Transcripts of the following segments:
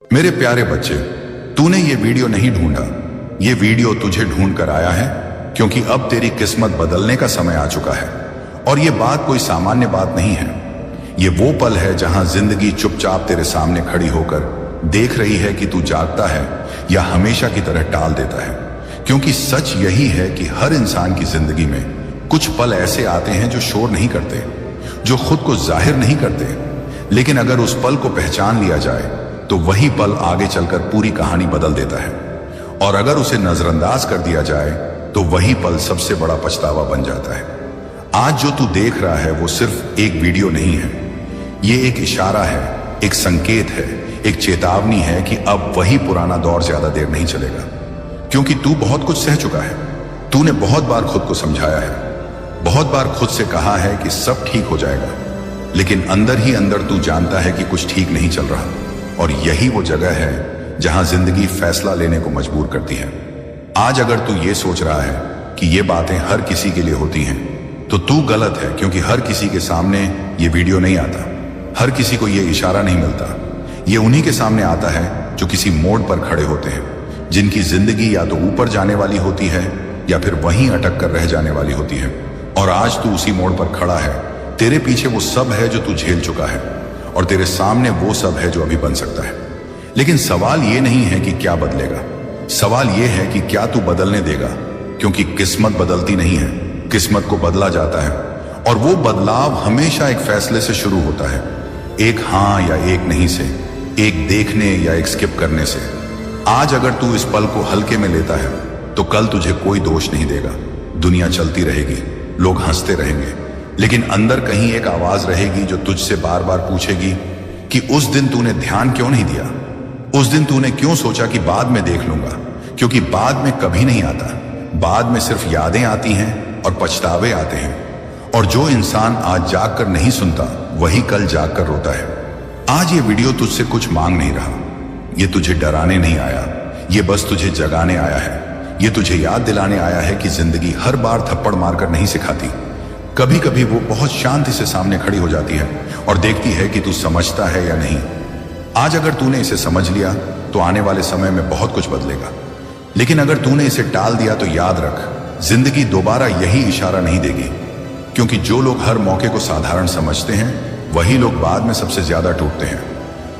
मेरे प्यारे बच्चे, तूने ये वीडियो नहीं ढूंढा, ये वीडियो तुझे ढूंढ कर आया है, क्योंकि अब तेरी किस्मत बदलने का समय आ चुका है। और ये बात कोई सामान्य बात नहीं है। ये वो पल है जहां जिंदगी चुपचाप तेरे सामने खड़ी होकर देख रही है कि तू जागता है या हमेशा की तरह टाल देता है। क्योंकि सच यही है कि हर इंसान की जिंदगी में कुछ पल ऐसे आते हैं जो शोर नहीं करते, जो खुद को जाहिर नहीं करते, लेकिन अगर उस पल को पहचान लिया जाए तो वही पल आगे चलकर पूरी कहानी बदल देता है। और अगर उसे नजरअंदाज कर दिया जाए तो वही पल सबसे बड़ा पछतावा बन जाता है। आज जो तू देख रहा है वो सिर्फ एक वीडियो नहीं है, ये एक इशारा है, एक संकेत है, एक चेतावनी है कि अब वही पुराना दौर ज्यादा देर नहीं चलेगा। क्योंकि तू बहुत कुछ सह चुका है, तूने बहुत बार खुद को समझाया है, बहुत बार खुद से कहा है कि सब ठीक हो जाएगा, लेकिन अंदर ही अंदर तू जानता है कि कुछ ठीक नहीं चल रहा। और यही वो जगह है जहां जिंदगी फैसला लेने को मजबूर करती है। आज अगर तू ये सोच रहा है कि ये बातें हर किसी के लिए होती हैं, तो तू गलत है। क्योंकि हर किसी के सामने ये वीडियो नहीं आता, हर किसी को ये इशारा नहीं मिलता। ये उन्हीं के सामने आता है जो किसी मोड़ पर खड़े होते हैं, जिनकी जिंदगी या तो ऊपर जाने वाली होती है या फिर वहीं अटक कर रह जाने वाली होती है। और आज तू उसी मोड़ पर खड़ा है। तेरे पीछे वो सब है जो तू झेल चुका है, और तेरे सामने वो सब है जो अभी बन सकता है। लेकिन सवाल ये नहीं है कि क्या बदलेगा, सवाल ये है कि क्या तू बदलने देगा। क्योंकि किस्मत बदलती नहीं है, किस्मत को बदला जाता है। और वो बदलाव हमेशा एक फैसले से शुरू होता है, एक हाँ या एक नहीं से, एक देखने या एक स्किप करने से। आज अगर तू इस पल को हल्के में लेता है तो कल तुझे कोई दोष नहीं देगा। दुनिया चलती रहेगी, लोग हंसते रहेंगे, लेकिन अंदर कहीं एक आवाज रहेगी जो तुझसे बार बार पूछेगी कि उस दिन तूने ध्यान क्यों नहीं दिया, उस दिन तूने क्यों सोचा कि बाद में देख लूंगा। क्योंकि बाद में कभी नहीं आता, बाद में सिर्फ यादें आती हैं और पछतावे आते हैं। और जो इंसान आज जाग कर नहीं सुनता वही कल जाग कर रोता है। आज ये वीडियो तुझसे कुछ मांग नहीं रहा, ये तुझे डराने नहीं आया, ये बस तुझे जगाने आया है। ये तुझे याद दिलाने आया है कि जिंदगी हर बार थप्पड़ मारकर नहीं सिखाती। कभी कभी वो बहुत शांति से सामने खड़ी हो जाती है और देखती है कि तू समझता है या नहीं। आज अगर तूने इसे समझ लिया तो आने वाले समय में बहुत कुछ बदलेगा। लेकिन अगर तूने इसे टाल दिया तो याद रख, जिंदगी दोबारा यही इशारा नहीं देगी। क्योंकि जो लोग हर मौके को साधारण समझते हैं वही लोग बाद में सबसे ज्यादा टूटते हैं।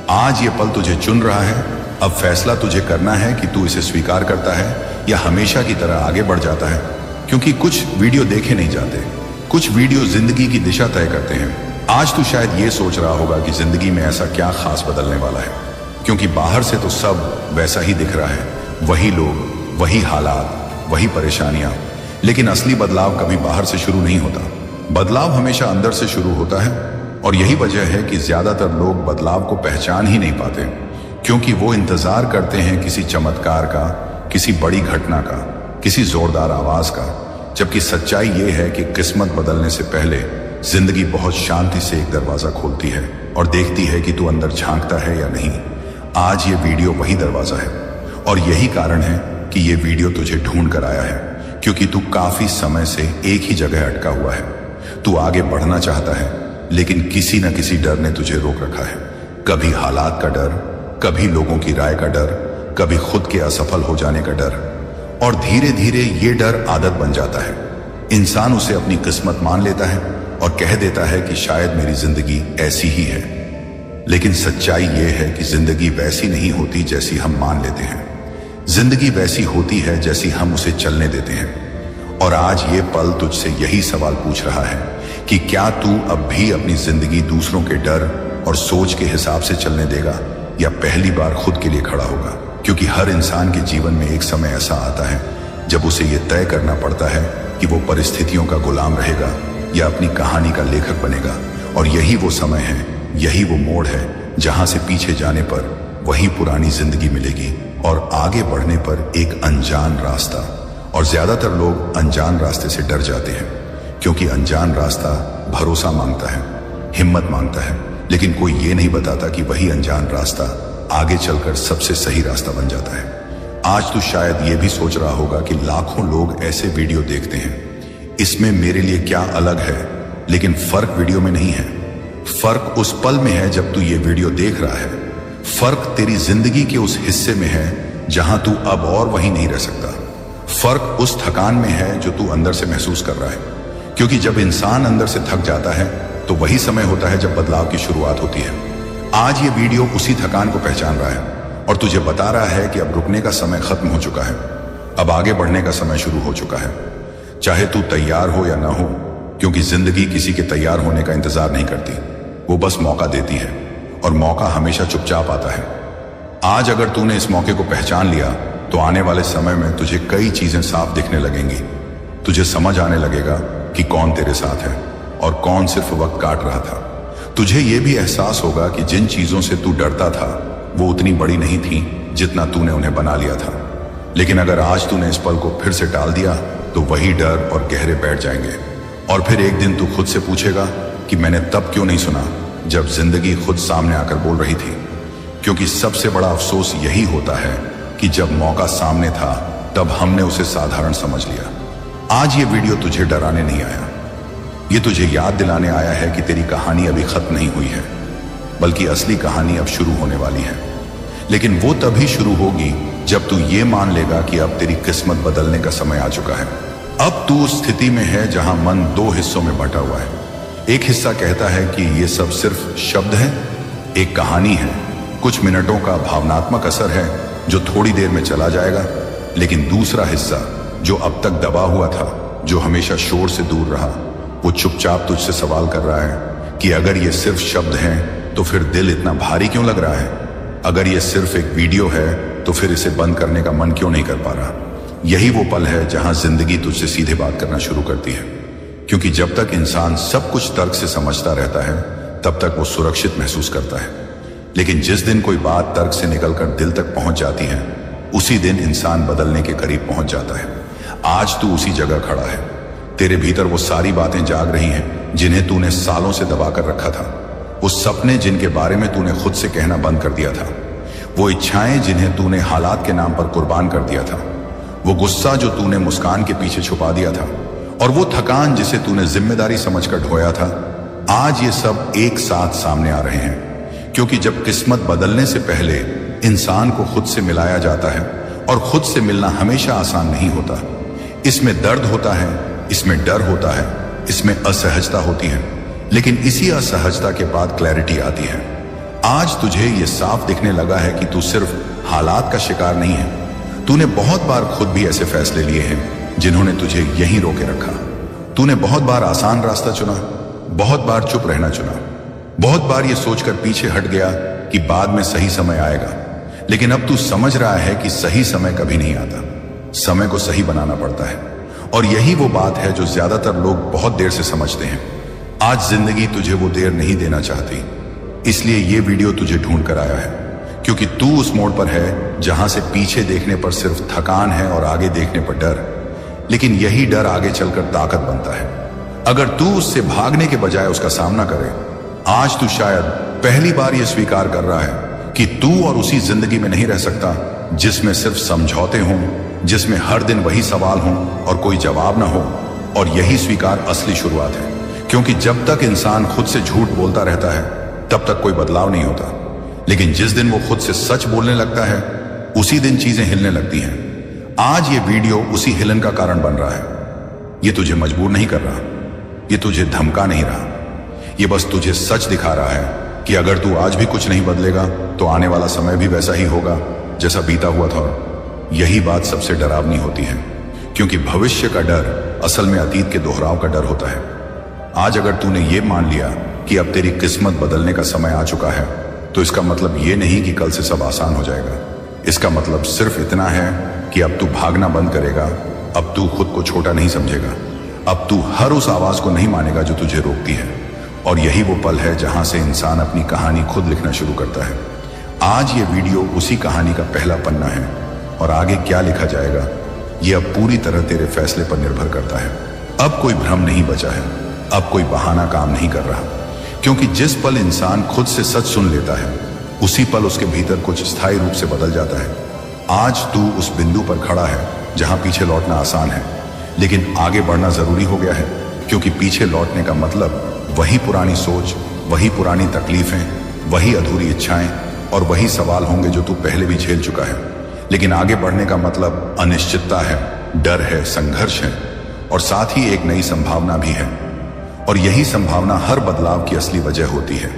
आज ये पल तुझे चुन रहा है। अब फैसला तुझे करना है कि तू इसे स्वीकार करता है या हमेशा की तरह आगे बढ़ जाता है। क्योंकि कुछ वीडियो देखे नहीं जाते, कुछ वीडियो जिंदगी की दिशा तय करते हैं। आज तू शायद ये सोच रहा होगा कि जिंदगी में ऐसा क्या खास बदलने वाला है, क्योंकि बाहर से तो सब वैसा ही दिख रहा है, वही लोग, वही हालात, वही परेशानियां। लेकिन असली बदलाव कभी बाहर से शुरू नहीं होता, बदलाव हमेशा अंदर से शुरू होता है। और यही वजह है कि ज्यादातर लोग बदलाव को पहचान ही नहीं पाते, क्योंकि वो इंतजार करते हैं किसी चमत्कार का, किसी बड़ी घटना का, किसी जोरदार आवाज का। जबकि सच्चाई ये है कि किस्मत बदलने से पहले जिंदगी बहुत शांति से एक दरवाजा खोलती है और देखती है कि तू अंदर झांकता है या नहीं। आज ये वीडियो वही दरवाजा है, और यही कारण है कि ये वीडियो तुझे ढूंढ कर आया है। क्योंकि तू काफी समय से एक ही जगह अटका हुआ है। तू आगे बढ़ना चाहता है, लेकिन किसी न किसी डर ने तुझे रोक रखा है। कभी हालात का डर, कभी लोगों की राय का डर, कभी खुद के असफल हो जाने का डर। और धीरे धीरे ये डर आदत बन जाता है। इंसान उसे अपनी किस्मत मान लेता है और कह देता है कि शायद मेरी जिंदगी ऐसी ही है। लेकिन सच्चाई ये है कि जिंदगी वैसी नहीं होती जैसी हम मान लेते हैं। जिंदगी वैसी होती है जैसी हम उसे चलने देते हैं। और आज ये पल तुझसे यही सवाल पूछ रहा है कि क्या तू अब भी अपनी जिंदगी दूसरों के डर और सोच के हिसाब से चलने देगा, या पहली बार खुद के लिए खड़ा होगा। क्योंकि हर इंसान के जीवन में एक समय ऐसा आता है जब उसे यह तय करना पड़ता है कि वो परिस्थितियों का गुलाम रहेगा या अपनी कहानी का लेखक बनेगा। और यही वो समय है, यही वो मोड़ है जहां से पीछे जाने पर वही पुरानी जिंदगी मिलेगी और आगे बढ़ने पर एक अनजान रास्ता। और ज्यादातर लोग अनजान रास्ते से डर जाते हैं, क्योंकि अनजान रास्ता भरोसा मांगता है, हिम्मत मांगता है। लेकिन कोई ये नहीं बताता कि वही अनजान रास्ता आगे चलकर सबसे सही रास्ता बन जाता है। आज तू शायद ये भी सोच रहा होगा कि लाखों लोग ऐसे वीडियो देखते हैं, इसमें मेरे लिए क्या अलग है। लेकिन फर्क वीडियो में नहीं है, फर्क उस पल में है जब तू ये वीडियो देख रहा है। फर्क तेरी जिंदगी के उस हिस्से में है जहां तू अब और वहीं नहीं रह सकता। फर्क उस थकान में है जो तू अंदर से महसूस कर रहा है, क्योंकि जब इंसान अंदर से थक जाता है तो वही समय होता है जब बदलाव की शुरुआत होती है। आज ये वीडियो उसी थकान को पहचान रहा है और तुझे बता रहा है कि अब रुकने का समय खत्म हो चुका है, अब आगे बढ़ने का समय शुरू हो चुका है। चाहे तू तैयार हो या ना हो, क्योंकि जिंदगी किसी के तैयार होने का इंतजार नहीं करती, वो बस मौका देती है और मौका हमेशा चुपचाप आता है। आज अगर तूने इस मौके को पहचान लिया तो आने वाले समय में तुझे कई चीजें साफ दिखने लगेंगी। तुझे समझ आने लगेगा कि कौन तेरे साथ है और कौन सिर्फ वक्त काट रहा था। तुझे यह भी एहसास होगा कि जिन चीजों से तू डरता था वो उतनी बड़ी नहीं थी जितना तूने उन्हें बना लिया था। लेकिन अगर आज तूने इस पल को फिर से टाल दिया तो वही डर और गहरे बैठ जाएंगे और फिर एक दिन तू खुद से पूछेगा कि मैंने तब क्यों नहीं सुना जब जिंदगी खुद सामने आकर बोल रही थी। क्योंकि सबसे बड़ा अफसोस यही होता है कि जब मौका सामने था तब हमने उसे साधारण समझ लिया। आज ये वीडियो तुझे डराने नहीं आया, ये तुझे याद दिलाने आया है कि तेरी कहानी अभी खत्म नहीं हुई है, बल्कि असली कहानी अब शुरू होने वाली है। लेकिन वो तभी शुरू होगी जब तू ये मान लेगा कि अब तेरी किस्मत बदलने का समय आ चुका है। अब तू उस स्थिति में है जहां मन दो हिस्सों में बंटा हुआ है। एक हिस्सा कहता है कि ये सब सिर्फ शब्द है, एक कहानी है, कुछ मिनटों का भावनात्मक असर है जो थोड़ी देर में चला जाएगा। लेकिन दूसरा हिस्सा जो अब तक दबा हुआ था, जो हमेशा शोर से दूर रहा, वो चुपचाप तुझसे सवाल कर रहा है कि अगर ये सिर्फ शब्द हैं तो फिर दिल इतना भारी क्यों लग रहा है? अगर ये सिर्फ एक वीडियो है तो फिर इसे बंद करने का मन क्यों नहीं कर पा रहा? यही वो पल है जहां जिंदगी तुझसे सीधे बात करना शुरू करती है। क्योंकि जब तक इंसान सब कुछ तर्क से समझता रहता है तब तक वो सुरक्षित महसूस करता है। लेकिन जिस दिन कोई बात तर्क से निकलकर दिल तक पहुंच जाती है, उसी दिन इंसान बदलने के करीब पहुंच जाता है। आज तू उसी जगह खड़ा है। तेरे भीतर वो सारी बातें जाग रही हैं जिन्हें तूने सालों से दबा कर रखा था। वो सपने जिनके बारे में तूने खुद से कहना बंद कर दिया था। वो इच्छाएं जिन्हें तूने हालात के नाम पर कुर्बान कर दिया था। वो गुस्सा जो तूने मुस्कान के पीछे छुपा दिया था, और वो थकान जिसे तूने जिम्मेदारी समझकर ढोया था। आज ये सब एक साथ सामने आ रहे हैं। क्योंकि जब किस्मत बदलने से पहले इंसान को खुद से मिलाया जाता है, और खुद से मिलना हमेशा आसान नहीं होता। इसमें दर्द होता है, इसमें डर होता है, इसमें असहजता होती है, लेकिन इसी असहजता के बाद क्लैरिटी आती है। आज तुझे ये साफ दिखने लगा है कि तू सिर्फ हालात का शिकार नहीं है। तूने बहुत बार खुद भी ऐसे फैसले लिए हैं जिन्होंने तुझे यहीं रोके रखा। तूने बहुत बार आसान रास्ता चुना, बहुत बार चुप रहना चुना, बहुत बार ये सोचकर पीछे हट गया कि बाद में सही समय आएगा। लेकिन अब तू समझ रहा है कि सही समय कभी नहीं आता, समय को सही बनाना पड़ता है। और यही वो बात है जो ज्यादातर लोग बहुत देर से समझते हैं। आज जिंदगी तुझे वो देर नहीं देना चाहती, इसलिए ये वीडियो तुझे ढूंढ कर आया है। क्योंकि तू उस मोड़ पर है जहां से पीछे देखने पर सिर्फ थकान है और आगे देखने पर डर। लेकिन यही डर आगे चलकर ताकत बनता है। अगर तू उससे भागने के बजाय उसका सामना करे। आज तू शायद पहली बार यह स्वीकार कर रहा है कि तू और उसी जिंदगी में नहीं रह सकता जिसमें सिर्फ समझौते हों, जिसमें हर दिन वही सवाल हों और कोई जवाब ना हो। और यही स्वीकार असली शुरुआत है। क्योंकि जब तक इंसान खुद से झूठ बोलता रहता है तब तक कोई बदलाव नहीं होता। लेकिन जिस दिन वो खुद से सच बोलने लगता है उसी दिन चीजें हिलने लगती हैं। आज ये वीडियो उसी हिलन का कारण बन रहा है। ये तुझे मजबूर नहीं कर रहा, ये तुझे धमका नहीं रहा, ये बस तुझे सच दिखा रहा है कि अगर तू आज भी कुछ नहीं बदलेगा तो आने वाला समय भी वैसा ही होगा जैसा बीता हुआ था। यही बात सबसे डरावनी होती है, क्योंकि भविष्य का डर असल में अतीत के दोहराव का डर होता है। आज अगर तूने ये मान लिया कि अब तेरी किस्मत बदलने का समय आ चुका है, तो इसका मतलब ये नहीं कि कल से सब आसान हो जाएगा। इसका मतलब सिर्फ इतना है कि अब तू भागना बंद करेगा, अब तू खुद को छोटा नहीं समझेगा, अब तू हर उस आवाज को नहीं मानेगा जो तुझे रोकती है। और यही वो पल है जहां से इंसान अपनी कहानी खुद लिखना शुरू करता है। आज ये वीडियो उसी कहानी का पहला पन्ना है, और आगे क्या लिखा जाएगा ये अब पूरी तरह तेरे फैसले पर निर्भर करता है। अब कोई भ्रम नहीं बचा है, अब कोई बहाना काम नहीं कर रहा। क्योंकि जिस पल इंसान खुद से सच सुन लेता है उसी पल उसके भीतर कुछ स्थायी रूप से बदल जाता है। आज तू उस बिंदु पर खड़ा है जहां पीछे लौटना आसान है, लेकिन आगे बढ़ना जरूरी हो गया है। क्योंकि पीछे लौटने का मतलब वही पुरानी सोच, वही पुरानी तकलीफें, वही अधूरी इच्छाएं, और वही सवाल होंगे जो तू पहले भी झेल चुका है। लेकिन आगे बढ़ने का मतलब अनिश्चितता है, डर है, संघर्ष है और साथ ही एक नई संभावना भी है। और यही संभावना हर बदलाव की असली वजह होती है।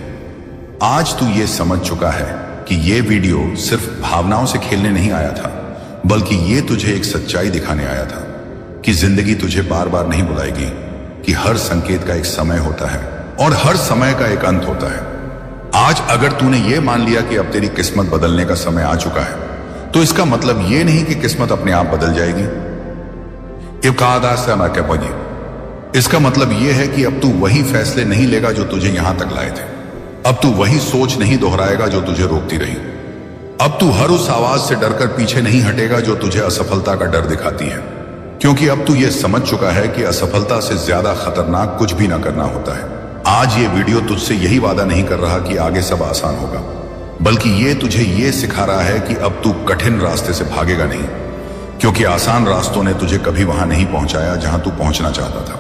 आज तू ये समझ चुका है कि ये वीडियो सिर्फ भावनाओं से खेलने नहीं आया था, बल्कि ये तुझे एक सच्चाई दिखाने आया था कि जिंदगी तुझे बार बार नहीं बुलाएगी, कि हर संकेत का एक समय होता है और हर समय का एक अंत होता है। आज अगर तूने ये मान लिया कि अब तेरी किस्मत बदलने का समय आ चुका है, तो इसका मतलब ये नहीं कि किस्मत अपने आप बदल जाएगी। इसका मतलब यह है कि अब तू वही फैसले नहीं लेगा जो तुझे यहां तक लाए थे। अब तू वही सोच नहीं दोहराएगा जो तुझे रोकती रही। अब तू हर उस आवाज से डरकर पीछे नहीं हटेगा जो तुझे असफलता का डर दिखाती है, क्योंकि अब तू ये समझ चुका है कि असफलता से ज्यादा खतरनाक कुछ भी ना करना होता है। आज ये वीडियो तुझसे यही वादा नहीं कर रहा कि आगे सब आसान होगा, बल्कि ये तुझे ये सिखा रहा है कि अब तू कठिन रास्ते से भागेगा नहीं, क्योंकि आसान रास्तों ने तुझे कभी वहां नहीं पहुंचाया जहां तू पहुंचना चाहता था।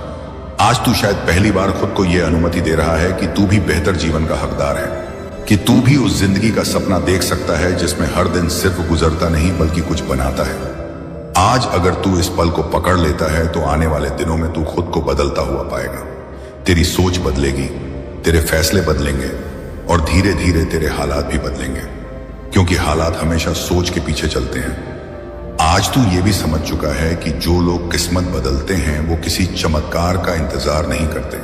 आज तू शायद पहली बार खुद को यह अनुमति दे रहा है कि तू भी बेहतर जीवन का हकदार है, कि तू भी उस जिंदगी का सपना देख सकता है जिसमें हर दिन सिर्फ गुजरता नहीं बल्कि कुछ बनाता है। आज अगर तू इस पल को पकड़ लेता है तो आने वाले दिनों में तू खुद को बदलता हुआ पाएगा। तेरी सोच बदलेगी, तेरे फैसले बदलेंगे और धीरे धीरे तेरे हालात भी बदलेंगे, क्योंकि हालात हमेशा सोच के पीछे चलते हैं। आज तू ये भी समझ चुका है कि जो लोग किस्मत बदलते हैं वो किसी चमत्कार का इंतजार नहीं करते।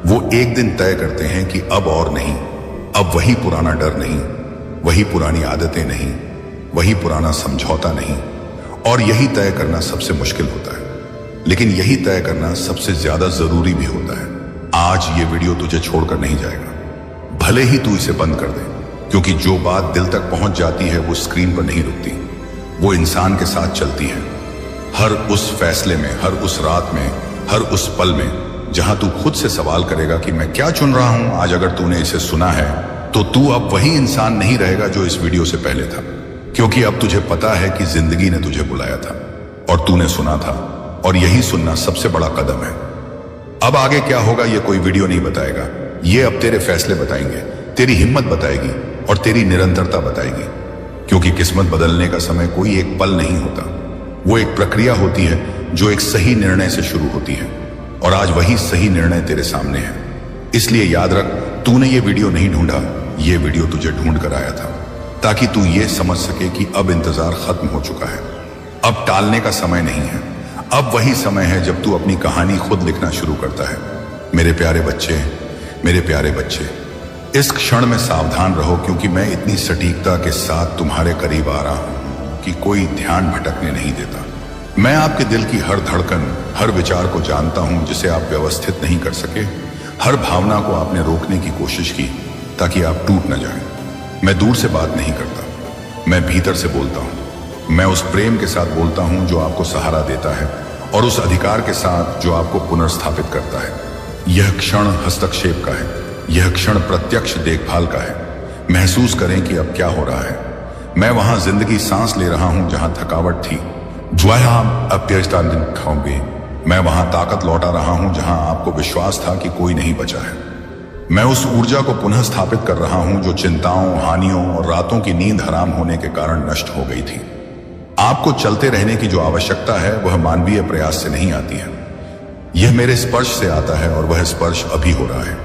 वो एक दिन तय करते हैं कि अब और नहीं, अब वही पुराना डर नहीं, वही पुरानी आदतें नहीं, वही पुराना समझौता नहीं। और यही तय करना सबसे मुश्किल होता है, लेकिन यही तय करना सबसे ज्यादा जरूरी भी होता है। आज ये वीडियो तुझे छोड़कर नहीं जाएगा, भले ही तू इसे बंद कर दे, क्योंकि जो बात दिल तक पहुंच जाती है वो स्क्रीन पर नहीं रुकती, वो इंसान के साथ चलती है। हर उस फैसले में, हर उस रात में, हर उस पल में जहां तू खुद से सवाल करेगा कि मैं क्या चुन रहा हूं। आज अगर तूने इसे सुना है तो तू अब वही इंसान नहीं रहेगा जो इस वीडियो से पहले था, क्योंकि अब तुझे पता है कि जिंदगी ने तुझे बुलाया था और तूने सुना था, और यही सुनना सबसे बड़ा कदम है। अब आगे क्या होगा ये कोई वीडियो नहीं बताएगा, ये अब तेरे फैसले बताएंगे, तेरी हिम्मत बताएगी और तेरी निरंतरता बताएगी। क्योंकि किस्मत बदलने का समय कोई एक पल नहीं होता, वो एक प्रक्रिया होती है जो एक सही निर्णय से शुरू होती है, और आज वही सही निर्णय तेरे सामने है। इसलिए याद रख, तूने ये वीडियो नहीं ढूंढा, ये वीडियो तुझे ढूंढ कर आया था, ताकि तू ये समझ सके कि अब इंतजार खत्म हो चुका है। अब टालने का समय नहीं है, अब वही समय है जब तू अपनी कहानी खुद लिखना शुरू करता है। मेरे प्यारे बच्चे, मेरे प्यारे बच्चे, इस क्षण में सावधान रहो, क्योंकि मैं इतनी सटीकता के साथ तुम्हारे करीब आ रहा हूं कि कोई ध्यान भटकने नहीं देता। मैं आपके दिल की हर धड़कन, हर विचार को जानता हूं जिसे आप व्यवस्थित नहीं कर सके। हर भावना को आपने रोकने की कोशिश की ताकि आप टूट न जाएं। मैं दूर से बात नहीं करता, मैं भीतर से बोलता हूं। मैं उस प्रेम के साथ बोलता हूं जो आपको सहारा देता है, और उस अधिकार के साथ जो आपको पुनर्स्थापित करता है। यह क्षण हस्तक्षेप का है, यह क्षण प्रत्यक्ष देखभाल का है। महसूस करें कि अब क्या हो रहा है। मैं वहां जिंदगी सांस ले रहा हूं जहां थकावट थी। मैं वहां ताकत लौटा रहा हूं जहां आपको विश्वास था कि कोई नहीं बचा है। मैं उस ऊर्जा को पुनः स्थापित कर रहा हूं जो चिंताओं, हानियों और रातों की नींद हराम होने के कारण नष्ट हो गई थी। आपको चलते रहने की जो आवश्यकता है वह मानवीय प्रयास से नहीं आती है, यह मेरे स्पर्श से आता है, और वह स्पर्श अभी हो रहा है।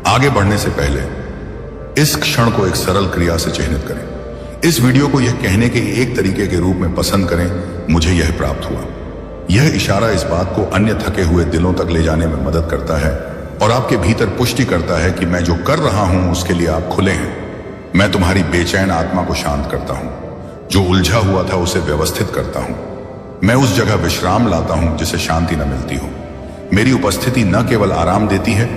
आगे बढ़ने से पहले इस क्षण को एक सरल क्रिया से चिह्नित करें। इस वीडियो को यह कहने के एक तरीके के रूप में पसंद करें, मुझे यह प्राप्त हुआ। यह इशारा इस बात को अन्य थके हुए दिलों तक ले जाने में मदद करता है और आपके भीतर पुष्टि करता है कि मैं जो कर रहा हूं उसके लिए आप खुले हैं। मैं तुम्हारी बेचैन आत्मा को शांत करता हूं, जो उलझा हुआ था उसे व्यवस्थित करता हूं। मैं उस जगह विश्राम लाता हूं जिसे शांति न मिलती हो। मेरी उपस्थिति न केवल आराम देती है,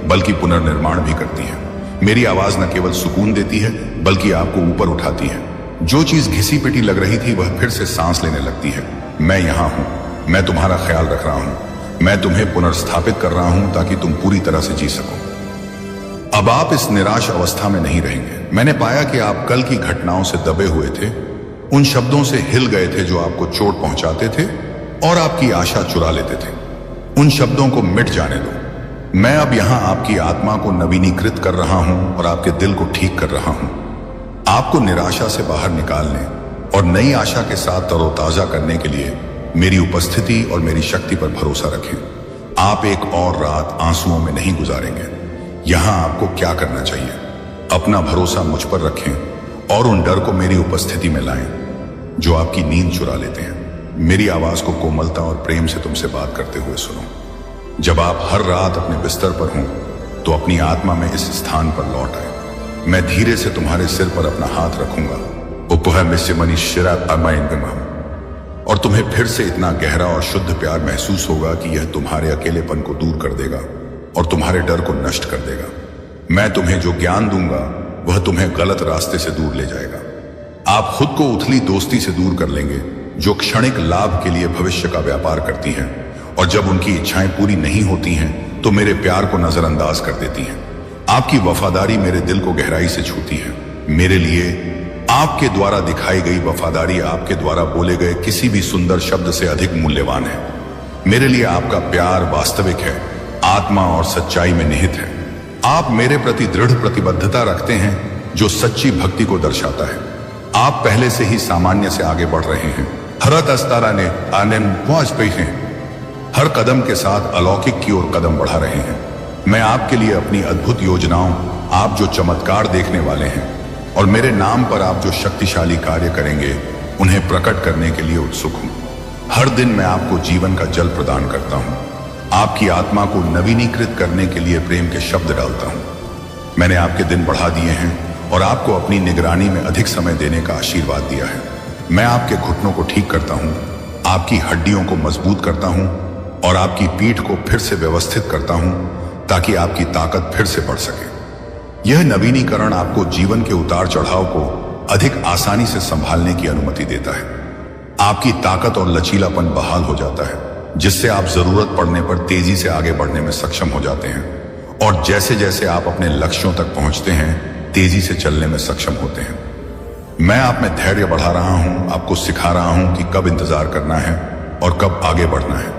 बल्कि पुनर्निर्माण भी करती है। मेरी आवाज न केवल सुकून देती है बल्कि आपको ऊपर उठाती है। जो चीज घिसी पिटी लग रही थी वह फिर से सांस लेने लगती है। मैं यहां हूं, मैं तुम्हारा ख्याल रख रहा हूं, मैं तुम्हें पुनर्स्थापित कर रहा हूं ताकि तुम पूरी तरह से जी सको। अब आप इस निराश अवस्था में नहीं रहेंगे। मैंने पाया कि आप कल की घटनाओं से दबे हुए थे, उन शब्दों से हिल गए थे जो आपको चोट पहुंचाते थे और आपकी आशा चुरा लेते थे। उन शब्दों को मिट जाने दो। मैं अब यहां आपकी आत्मा को नवीनीकृत कर रहा हूं और आपके दिल को ठीक कर रहा हूं, आपको निराशा से बाहर निकालने और नई आशा के साथ तरोताजा करने के लिए मेरी उपस्थिति और मेरी शक्ति पर भरोसा रखें। आप एक और रात आंसुओं में नहीं गुजारेंगे। यहां आपको क्या करना चाहिए? अपना भरोसा मुझ पर रखें और उन डर को मेरी उपस्थिति में लाएं जो आपकी नींद चुरा लेते हैं। मेरी आवाज को कोमलता और प्रेम से तुमसे बात करते हुए सुनो। जब आप हर रात अपने बिस्तर पर हों तो अपनी आत्मा में इस स्थान पर लौट आए। मैं धीरे से तुम्हारे सिर पर अपना हाथ रखूंगा और तुम्हें फिर से इतना गहरा और शुद्ध प्यार महसूस होगा कि यह तुम्हारे अकेलेपन को दूर कर देगा और तुम्हारे डर को नष्ट कर देगा। मैं तुम्हें जो ज्ञान दूंगा वह तुम्हें गलत रास्ते से दूर ले जाएगा। आप खुद को उथली दोस्ती से दूर कर लेंगे जो क्षणिक लाभ के लिए भविष्य का व्यापार करती हैं और जब उनकी इच्छाएं पूरी नहीं होती हैं तो मेरे प्यार को नजरअंदाज कर देती हैं। आपकी वफादारी मेरे दिल को गहराई से छूती है। मेरे लिए आपके द्वारा दिखाई गई वफादारी आपके द्वारा बोले गए किसी भी सुंदर शब्द से अधिक मूल्यवान है। मेरे लिए आपका प्यार वास्तविक है, आत्मा और सच्चाई में निहित है। आप मेरे प्रति दृढ़ प्रतिबद्धता रखते हैं जो सच्ची भक्ति को दर्शाता है। आप पहले से ही सामान्य से आगे बढ़ रहे हैं। हरत अस्तारा ने आनंद पहुंच पे हैं। हर कदम के साथ अलौकिक की ओर कदम बढ़ा रहे हैं। मैं आपके लिए अपनी अद्भुत योजनाओं, आप जो चमत्कार देखने वाले हैं और मेरे नाम पर आप जो शक्तिशाली कार्य करेंगे उन्हें प्रकट करने के लिए उत्सुक हूं। हर दिन मैं आपको जीवन का जल प्रदान करता हूं, आपकी आत्मा को नवीनीकृत करने के लिए प्रेम के शब्द डालता हूं। मैंने आपके दिन बढ़ा दिए हैं और आपको अपनी निगरानी में अधिक समय देने का आशीर्वाद दिया है। मैं आपके घुटनों को ठीक करता हूं, आपकी हड्डियों को मजबूत करता हूं और आपकी पीठ को फिर से व्यवस्थित करता हूं ताकि आपकी ताकत फिर से बढ़ सके। यह नवीनीकरण आपको जीवन के उतार चढ़ाव को अधिक आसानी से संभालने की अनुमति देता है। आपकी ताकत और लचीलापन बहाल हो जाता है जिससे आप जरूरत पड़ने पर तेजी से आगे बढ़ने में सक्षम हो जाते हैं और जैसे जैसे आप अपने लक्ष्यों तक पहुंचते हैं तेजी से चलने में सक्षम होते हैं। मैं आप में धैर्य बढ़ा रहा हूं, आपको सिखा रहा हूं कि कब इंतजार करना है और कब आगे बढ़ना है।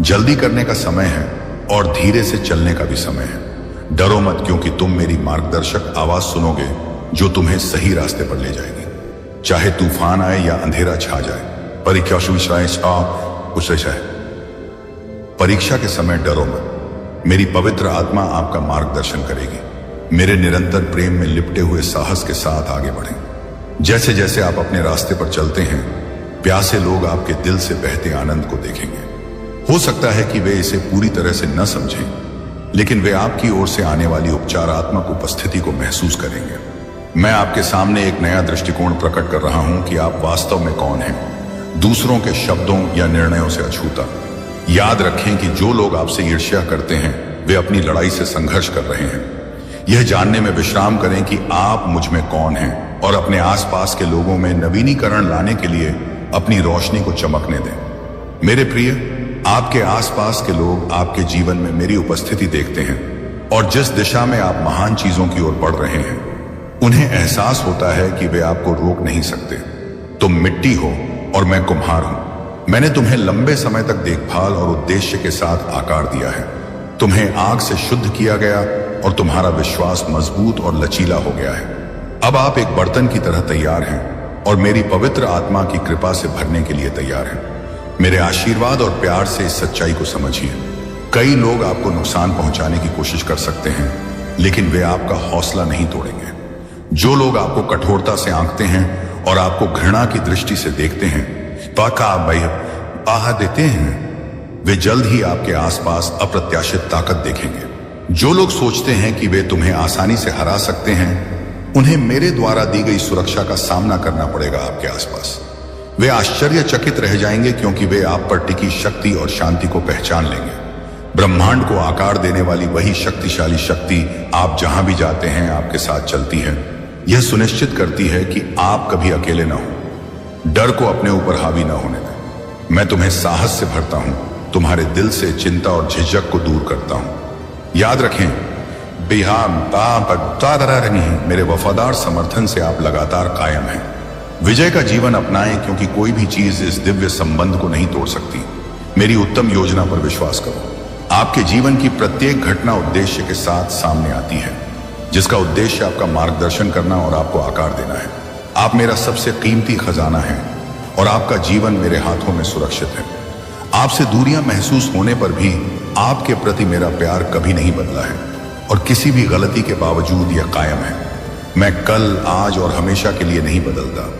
जल्दी करने का समय है और धीरे से चलने का भी समय है। डरो मत, क्योंकि तुम मेरी मार्गदर्शक आवाज सुनोगे जो तुम्हें सही रास्ते पर ले जाएगी। चाहे तूफान आए या अंधेरा छा जाए, परीक्षा के समय डरो मत। मेरी पवित्र आत्मा आपका मार्गदर्शन करेगी। मेरे निरंतर प्रेम में लिपटे हुए साहस के साथ आगे बढ़ें। जैसे जैसे आप अपने रास्ते पर चलते हैं प्यासे लोग आपके दिल से बहते आनंद को देखेंगे। हो सकता है कि वे इसे पूरी तरह से न समझें, लेकिन वे आपकी ओर से आने वाली उपचारात्मक उपस्थिति को महसूस करेंगे। मैं आपके सामने एक नया दृष्टिकोण प्रकट कर रहा हूं कि आप वास्तव में कौन हैं, दूसरों के शब्दों या निर्णयों से अछूता। याद रखें कि जो लोग आपसे ईर्ष्या करते हैं वे अपनी लड़ाई से संघर्ष कर रहे हैं। यह जानने में विश्राम करें कि आप मुझ में कौन हैं और अपने आसपास के लोगों में नवीनीकरण लाने के लिए अपनी रोशनी को चमकने दें। मेरे प्रिय, आपके आसपास के लोग आपके जीवन में मेरी उपस्थिति देखते हैं और जिस दिशा में आप महान चीजों की ओर बढ़ रहे हैं उन्हें एहसास होता है कि वे आपको रोक नहीं सकते। तुम मिट्टी हो और मैं कुम्हार हूं। मैंने तुम्हें लंबे समय तक देखभाल और उद्देश्य के साथ आकार दिया है। तुम्हें आग से शुद्ध किया गया और तुम्हारा विश्वास मजबूत और लचीला हो गया है। अब आप एक बर्तन की तरह तैयार हैं और मेरी पवित्र आत्मा की कृपा से भरने के लिए तैयार हैं। मेरे आशीर्वाद और प्यार से इस सच्चाई को समझिए। कई लोग आपको नुकसान पहुंचाने की कोशिश कर सकते हैं, लेकिन वे आपका हौसला नहीं तोड़ेंगे। जो लोग आपको कठोरता से आंकते हैं और आपको घृणा की दृष्टि से देखते हैं, देते हैं, वे जल्द ही आपके आसपास अप्रत्याशित ताकत देखेंगे। जो लोग सोचते हैं कि वे तुम्हें आसानी से हरा सकते हैं, उन्हें मेरे द्वारा दी गई सुरक्षा का सामना करना पड़ेगा। आपके आसपास वे आश्चर्यचकित रह जाएंगे क्योंकि वे आप पर टिकी शक्ति और शांति को पहचान लेंगे। ब्रह्मांड को आकार देने वाली वही शक्तिशाली शक्ति आप जहां भी जाते हैं आपके साथ चलती है। यह सुनिश्चित करती है कि आप कभी अकेले ना हो। डर को अपने ऊपर हावी ना होने दें। मैं तुम्हें साहस से भरता हूं, तुम्हारे दिल से चिंता और झिझक को दूर करता हूं। याद रखें, मेरे वफादार समर्थन से आप लगातार कायम हैं। विजय का जीवन अपनाएं, क्योंकि कोई भी चीज इस दिव्य संबंध को नहीं तोड़ सकती। मेरी उत्तम योजना पर विश्वास करो। आपके जीवन की प्रत्येक घटना उद्देश्य के साथ सामने आती है, जिसका उद्देश्य आपका मार्गदर्शन करना और आपको आकार देना है। आप मेरा सबसे कीमती खजाना है और आपका जीवन मेरे हाथों में सुरक्षित है। आपसे दूरियां महसूस होने पर भी आपके प्रति मेरा प्यार कभी नहीं बदला है और किसी भी गलती के बावजूद यह कायम है। मैं कल, आज और हमेशा के लिए नहीं बदलता।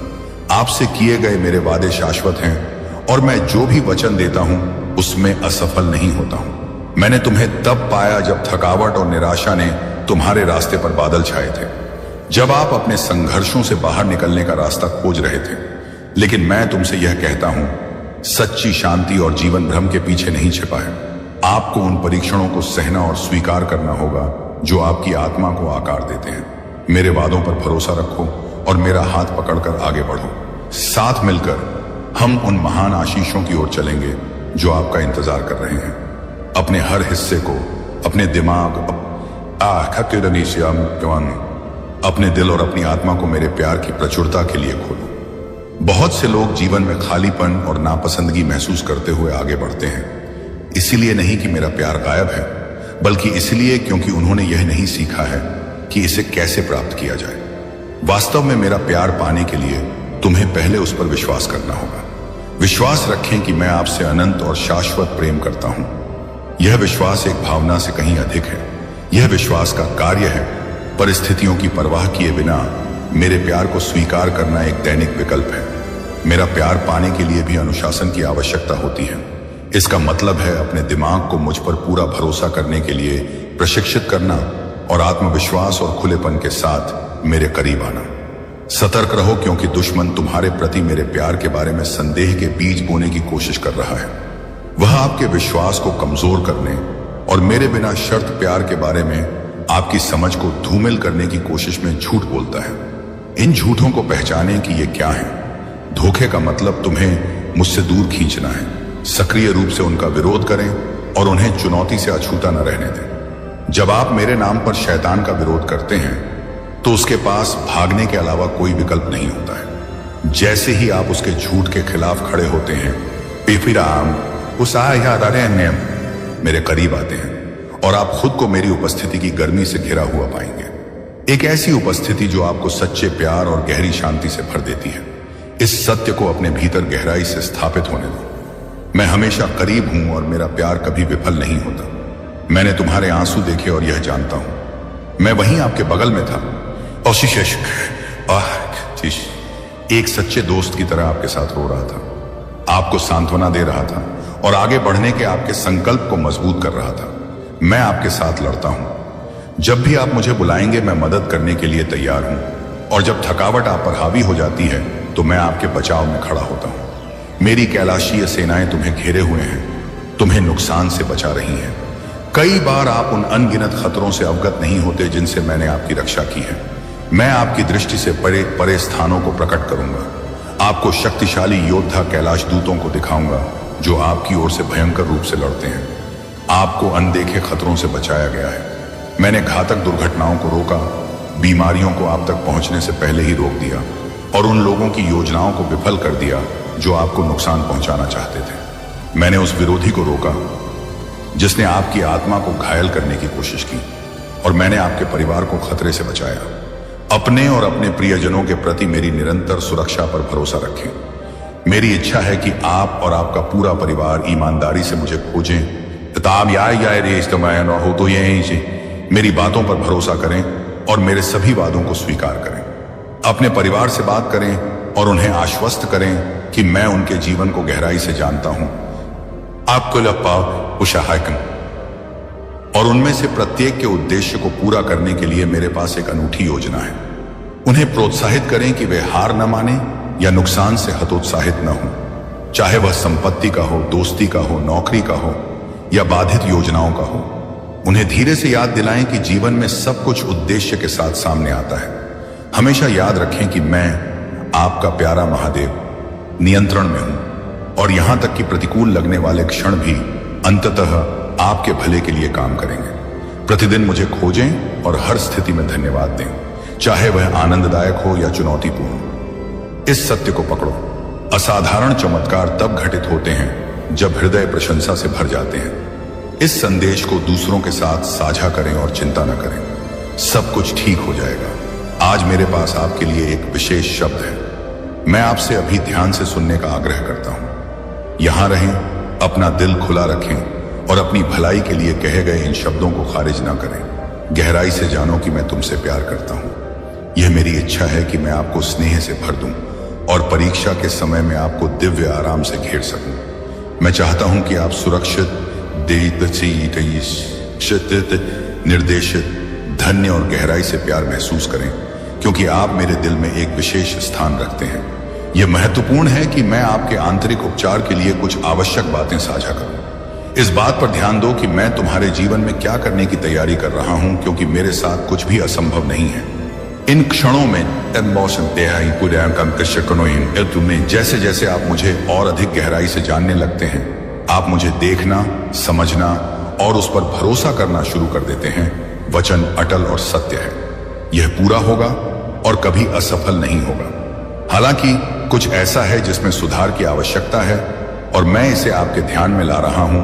आपसे किए गए मेरे वादे शाश्वत हैं और मैं जो भी वचन देता हूं उसमें असफल नहीं होता हूं। मैंने तुम्हें तब पाया जब थकावट और निराशा ने तुम्हारे रास्ते पर बादल छाए थे, जब आप अपने संघर्षों से बाहर निकलने का रास्ता खोज रहे थे। लेकिन मैं तुमसे यह कहता हूं, सच्ची शांति और जीवन भ्रम के पीछे नहीं छिपा है। आपको उन परीक्षणों को सहना और स्वीकार करना होगा जो आपकी आत्मा को आकार देते हैं। मेरे वादों पर भरोसा रखो और मेरा हाथ पकड़कर आगे बढ़ो। साथ मिलकर हम उन महान आशीषों की ओर चलेंगे जो आपका इंतजार कर रहे हैं। अपने हर हिस्से को, अपने दिमाग, अपने दिल और अपनी आत्मा को मेरे प्यार की प्रचुरता के लिए खोलो। बहुत से लोग जीवन में खालीपन और नापसंदगी महसूस करते हुए आगे बढ़ते हैं, इसीलिए नहीं कि मेरा प्यार गायब है, बल्कि इसलिए क्योंकि उन्होंने यह नहीं सीखा है कि इसे कैसे प्राप्त किया जाए। वास्तव में मेरा प्यार पाने के लिए तुम्हें पहले उस पर विश्वास करना होगा। विश्वास रखें कि मैं आपसे अनंत और शाश्वत प्रेम करता हूं। यह विश्वास एक भावना से कहीं अधिक है। यह विश्वास का कार्य है। परिस्थितियों की परवाह किए बिना मेरे प्यार को स्वीकार करना एक दैनिक विकल्प है। मेरा प्यार पाने के लिए भी अनुशासन की आवश्यकता होती है। इसका मतलब है अपने दिमाग को मुझ पर पूरा भरोसा करने के लिए प्रशिक्षित करना और आत्मविश्वास और खुलेपन के साथ मेरे करीब आना। सतर्क रहो, क्योंकि दुश्मन तुम्हारे प्रति मेरे प्यार के बारे में संदेह के बीज बोने की कोशिश कर रहा है। वह आपके विश्वास को कमजोर करने और मेरे बिना शर्त प्यार के बारे में आपकी समझ को धूमिल करने की कोशिश में झूठ बोलता है। इन झूठों को पहचानें कि ये क्या है। धोखे का मतलब तुम्हें मुझसे दूर खींचना है। सक्रिय रूप से उनका विरोध करें और उन्हें चुनौती से अछूता न रहने दें। जब आप मेरे नाम पर शैतान का विरोध करते हैं तो उसके पास भागने के अलावा कोई विकल्प नहीं होता है। जैसे ही आप उसके झूठ के खिलाफ खड़े होते हैं, बेफिराम मेरे करीब आते हैं और आप खुद को मेरी उपस्थिति की गर्मी से घिरा हुआ पाएंगे। एक ऐसी उपस्थिति जो आपको सच्चे प्यार और गहरी शांति से भर देती है। इस सत्य को अपने भीतर गहराई से स्थापित होने दो। मैं हमेशा करीब हूं और मेरा प्यार कभी विफल नहीं होता। मैंने तुम्हारे आंसू देखे और यह जानता हूं। मैं वहीं आपके बगल में था और एक सच्चे दोस्त की तरह आपके साथ रो रहा था, आपको सांत्वना दे रहा था और आगे बढ़ने के आपके संकल्प को मजबूत कर रहा था। मैं आपके साथ लड़ता हूं। जब भी आप मुझे बुलाएंगे मैं मदद करने के लिए तैयार हूं और जब थकावट आप पर हावी हो जाती है तो मैं आपके बचाव में खड़ा होता हूं। मेरी कैलाशीय सेनाएं तुम्हें घेरे हुए हैं, तुम्हें नुकसान से बचा रही हैं। कई बार आप उन अनगिनत खतरों से अवगत नहीं होते जिनसे मैंने आपकी रक्षा की है। मैं आपकी दृष्टि से परे परे स्थानों को प्रकट करूंगा। आपको शक्तिशाली योद्धा कैलाश दूतों को दिखाऊंगा जो आपकी ओर से भयंकर रूप से लड़ते हैं। आपको अनदेखे खतरों से बचाया गया है। मैंने घातक दुर्घटनाओं को रोका, बीमारियों को आप तक पहुंचने से पहले ही रोक दिया और उन लोगों की योजनाओं को विफल कर दिया जो आपको नुकसान पहुंचाना चाहते थे। मैंने उस विरोधी को रोका जिसने आपकी आत्मा को घायल करने की कोशिश की और मैंने आपके परिवार को खतरे से बचाया। अपने और अपने प्रियजनों के प्रति मेरी निरंतर सुरक्षा पर भरोसा रखें। मेरी इच्छा है कि आप और आपका पूरा परिवार ईमानदारी से मुझे खोजें। हो तो यहीं से मेरी बातों पर भरोसा करें और मेरे सभी वादों को स्वीकार करें। अपने परिवार से बात करें और उन्हें आश्वस्त करें कि मैं उनके जीवन को गहराई से जानता हूं। आपको और उनमें से प्रत्येक के उद्देश्य को पूरा करने के लिए मेरे पास एक अनूठी योजना है। उन्हें प्रोत्साहित करें कि वे हार न माने या नुकसान से हतोत्साहित न हो, चाहे वह संपत्ति का हो, दोस्ती का हो, नौकरी का हो या बाधित योजनाओं का हो। उन्हें धीरे से याद दिलाएं कि जीवन में सब कुछ उद्देश्य के साथ सामने आता है। हमेशा याद रखें कि मैं आपका प्यारा महादेव नियंत्रण में हूं और यहां तक कि प्रतिकूल लगने वाले क्षण भी अंततः आपके भले के लिए काम करेंगे। प्रतिदिन मुझे खोजें और हर स्थिति में धन्यवाद दें, चाहे वह आनंददायक हो या चुनौतीपूर्ण। इस सत्य को पकड़ो। असाधारण चमत्कार तब घटित होते हैं जब हृदय प्रशंसा से भर जाते हैं। इस संदेश को दूसरों के साथ साझा करें और चिंता न करें, सब कुछ ठीक हो जाएगा। आज मेरे पास आपके लिए एक विशेष शब्द है। मैं आपसे अभी ध्यान से सुनने का आग्रह करता हूं। यहां रहें, अपना दिल खुला रखें और अपनी भलाई के लिए कहे गए इन शब्दों को खारिज ना करें। गहराई से जानो कि मैं तुमसे प्यार करता हूं। यह मेरी इच्छा है कि मैं आपको स्नेह से भर दूं और परीक्षा के समय में आपको दिव्य आराम से घेर सकूं। मैं चाहता हूं कि आप सुरक्षित, निर्देशित, धन्य और गहराई से प्यार महसूस करें, क्योंकि आप मेरे दिल में एक विशेष स्थान रखते हैं। यह महत्वपूर्ण है कि मैं आपके आंतरिक उपचार के लिए कुछ आवश्यक बातें साझा करूं। इस बात पर ध्यान दो कि मैं तुम्हारे जीवन में क्या करने की तैयारी कर रहा हूं, क्योंकि मेरे साथ कुछ भी असंभव नहीं है। इन क्षणों में तुम्हें जैसे जैसे आप मुझे और अधिक गहराई से जानने लगते हैं, आप मुझे देखना, समझना और उस पर भरोसा करना शुरू कर देते हैं। वचन अटल और सत्य है, यह पूरा होगा और कभी असफल नहीं होगा। हालांकि कुछ ऐसा है जिसमें सुधार की आवश्यकता है और मैं इसे आपके ध्यान में ला रहा हूं,